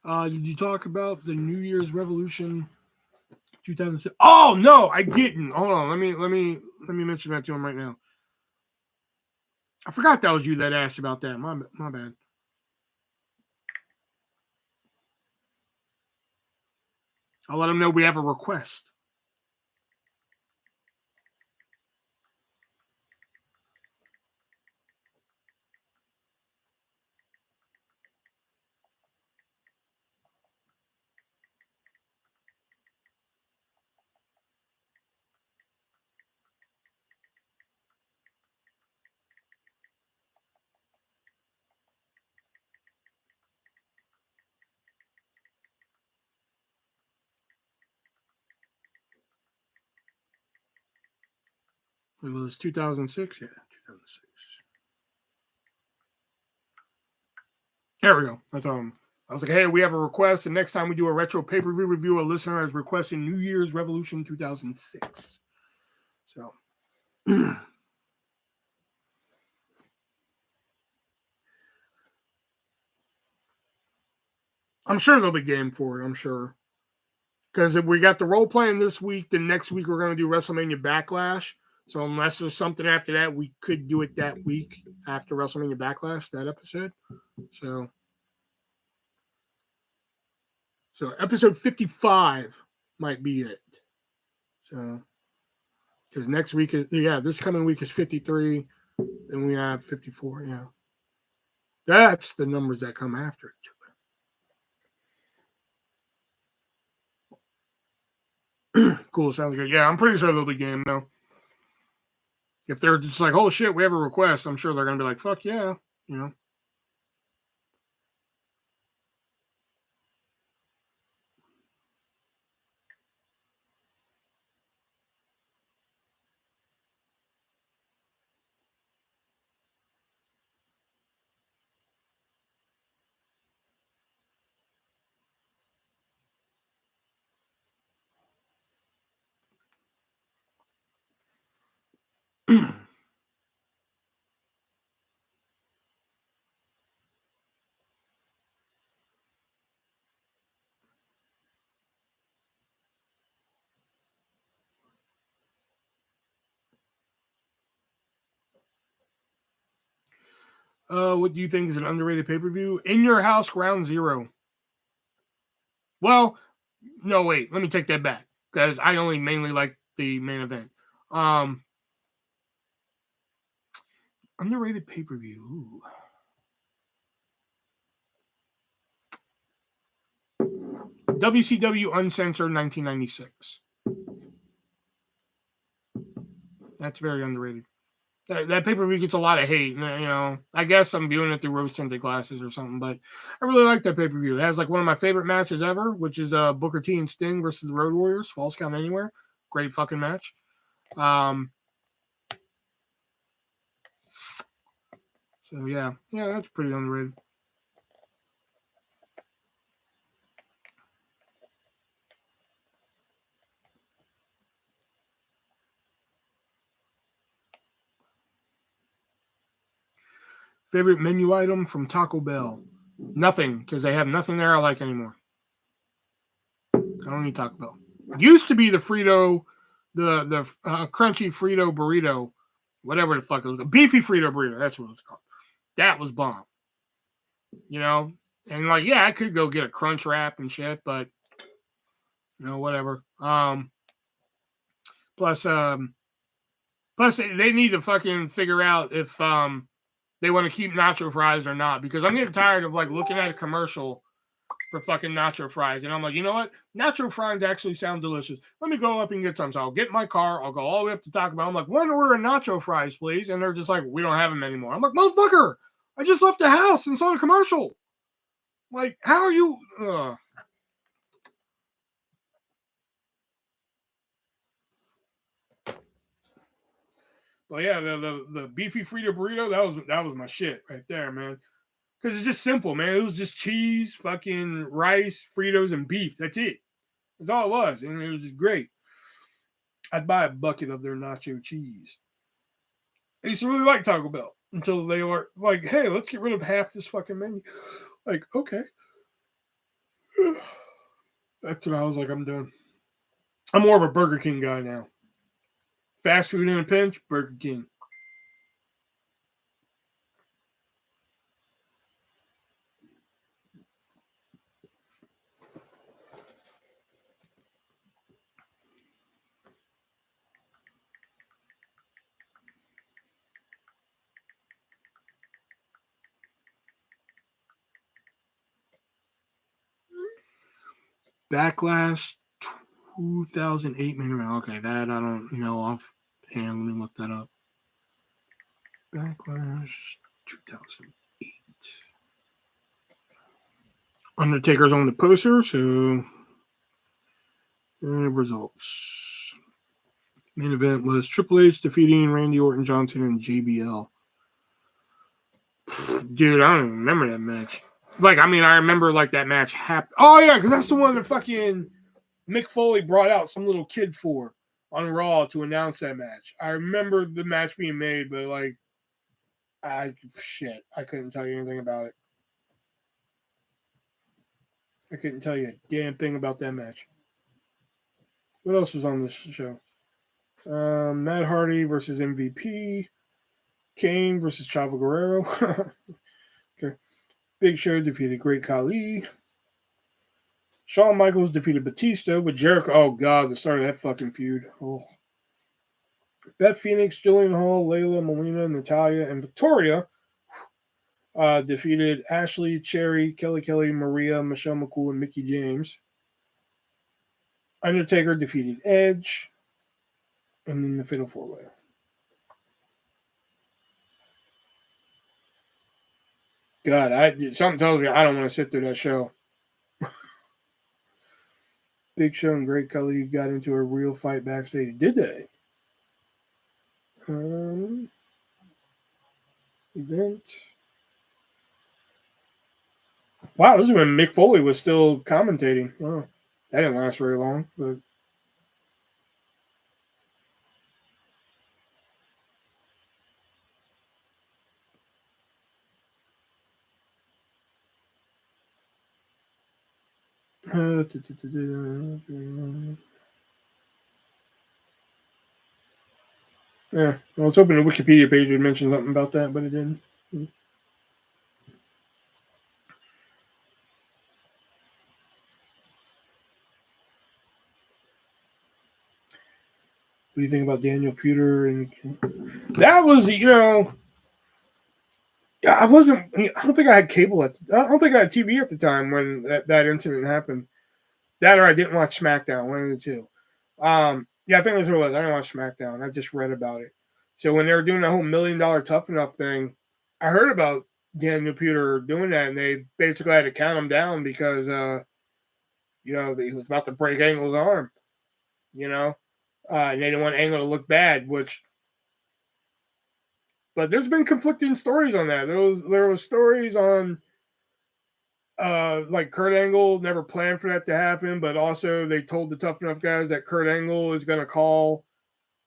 Did you talk about the New Year's Revolution 2006? Oh no, I didn't. Hold on, let me mention that to him right now. I forgot that was you that asked about that. My bad. I'll let him know we have a request. It was 2006. Yeah, 2006. There we go. That's I was like, hey, we have a request, and next time we do a retro pay-per-view review, a listener has requested New Year's Revolution 2006. So I'm sure they'll be game for it. I'm sure. Because if we got the role playing this week, then next week we're going to do WrestleMania Backlash. So unless there's something after that, we could do it that week after WrestleMania Backlash, that episode. So episode 55 might be it. So because next week is this coming week is 53, and we have 54. Yeah, that's the numbers that come after each other. Cool, sounds good. Yeah, I'm pretty sure they'll be game though. If they're just like, oh shit, we have a request, I'm sure they're gonna be like, fuck yeah, you know. What do you think is an underrated pay-per-view? In Your House, Ground Zero. Well, no, wait. Let me take that back because I only mainly like the main event. Underrated pay-per-view. Ooh. WCW Uncensored 1996. That's very underrated. That pay-per-view gets a lot of hate. I guess I'm viewing it through rose-tinted glasses or something, but I really like that pay-per-view. It has like one of my favorite matches ever, which is Booker T and Sting versus the Road Warriors, Falls Count Anywhere. Great fucking match. So yeah, that's pretty underrated. Favorite menu item from Taco Bell? Nothing, because they have nothing there I like anymore. I don't eat Taco Bell. Used to be the Frito, the crunchy Frito burrito, whatever the fuck it was, the beefy Frito burrito. That's what it was called. That was bomb. And like, yeah, I could go get a crunch wrap and shit, but whatever. Plus they need to fucking figure out if they want to keep nacho fries or not, because I'm getting tired of like looking at a commercial for fucking nacho fries, and I'm like, you know what? Nacho fries actually sound delicious. Let me go up and get some. So I'll get in my car. I'll go all the way up to Taco Bell. I'm like, one order of nacho fries, please. And they're just like, we don't have them anymore. I'm like, motherfucker, I just left the house and saw the commercial. Like, how are you? But yeah, the beefy Frito burrito, that was my shit right there, man. Because it's just simple, man. It was just cheese, fucking rice, Fritos, and beef. That's it. That's all it was. And it was just great. I'd buy a bucket of their nacho cheese. I used to really like Taco Bell until they were like, hey, let's get rid of half this fucking menu. Like, okay. That's what I was like, I'm done. I'm more of a Burger King guy now. Fast food in a pinch, Burger King. Backlash 2008 main event. Okay, that I don't know offhand. Let me look that up. Backlash 2008. Undertaker's on the poster, so results. Main event was Triple H defeating Randy Orton, Johnson, and JBL. Dude, I don't even remember that match. Like, I mean, I remember like that match happened. Oh yeah, because that's the one that fucking Mick Foley brought out some little kid for on Raw to announce that match. I remember the match being made, but like, I couldn't tell you anything about it. I couldn't tell you a damn thing about that match. What else was on this show? Matt Hardy versus MVP. Kane versus Chavo Guerrero. Okay. Big Show defeated Great Khali. Shawn Michaels defeated Batista with Jericho. Oh, God, the start of that fucking feud. Oh. Beth Phoenix, Jillian Hall, Layla, Melina, Natalia, and Victoria defeated Ashley, Cherry, Kelly, Maria, Michelle McCool, and Mickie James. Undertaker defeated Edge. And then the Fatal 4-Way. God, something tells me I don't want to sit through that show. Big Show and Great Khali got into a real fight backstage. Did they? Event. Wow, this is when Mick Foley was still commentating. Oh, that didn't last very long. But yeah, I was hoping the Wikipedia page would mention something about that, but it didn't. What do you think about Daniel Puder? And that was, I wasn't. I don't think I had cable I don't think I had TV at the time when that incident happened. That or I didn't watch SmackDown, one of the two. Yeah, I think that's what it was. I didn't watch SmackDown. I just read about it. So when they were doing the whole $1 million Tough Enough thing, I heard about Daniel Puder doing that, and they basically had to count him down because, he was about to break Angle's arm, and they didn't want Angle to look bad, but there's been conflicting stories on that. There was stories on like Kurt Angle never planned for that to happen, but also they told the Tough Enough guys that Kurt Angle is going to call,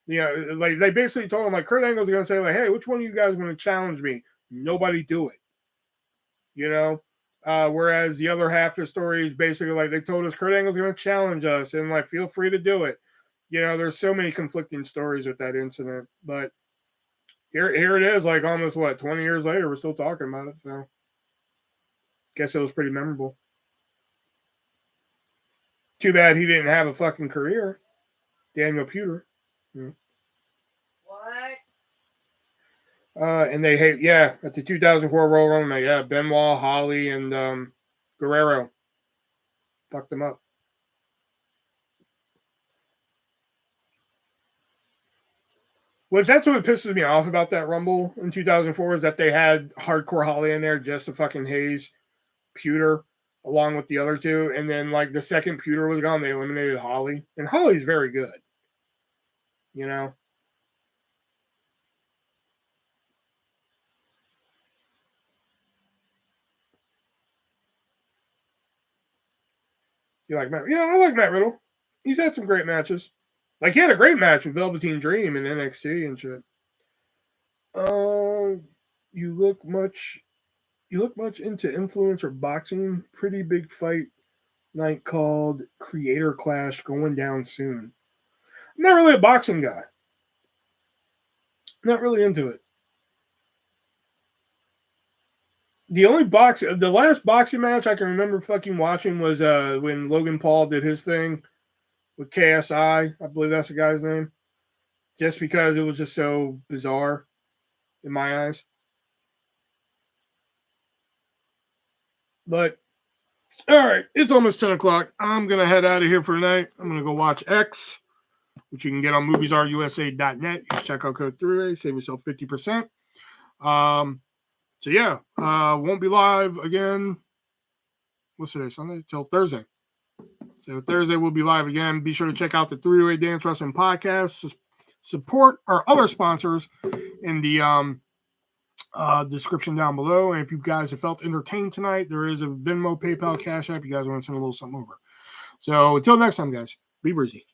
like they basically told him like Kurt Angle's going to say like, hey, which one of you guys want to challenge me? Nobody do it, whereas the other half of the story is basically like they told us Kurt Angle's going to challenge us and like feel free to do it. There's so many conflicting stories with that incident, but here it is, like almost 20 years later, we're still talking about it. So guess it was pretty memorable. Too bad he didn't have a fucking career, Daniel Puder. What? And they hate, at the 2004 Royal Rumble, Benoit, Holly, and Guerrero fucked them up. Which that's what pisses me off about that Rumble in 2004 is that they had Hardcore Holly in there just to fucking haze Puder along with the other two. And then, like, the second Puder was gone, they eliminated Holly. And Holly's very good. You like Matt? Yeah, I like Matt Riddle. He's had some great matches. Like, he had a great match with Velveteen Dream in NXT and shit. You look much into influencer boxing. Pretty big fight night called Creator Clash going down soon. I'm not really a boxing guy. Not really into it. The last boxing match I can remember fucking watching was when Logan Paul did his thing with KSI. I believe that's the guy's name. Just because it was just so bizarre in my eyes. But, all right, it's almost 10 o'clock. I'm going to head out of here for tonight. I'm going to go watch X, which you can get on MoviesRUSA.net. Use checkout code 3A, save yourself 50%. So, yeah, won't be live again. What's today? Sunday? Till Thursday. So, Thursday we'll be live again. Be sure to check out the 3-Way Dance Wrestling Podcast. Support our other sponsors in the description down below. And if you guys have felt entertained tonight, there is a Venmo, PayPal, Cash App. You guys want to send a little something over. So, until next time, guys, be breezy.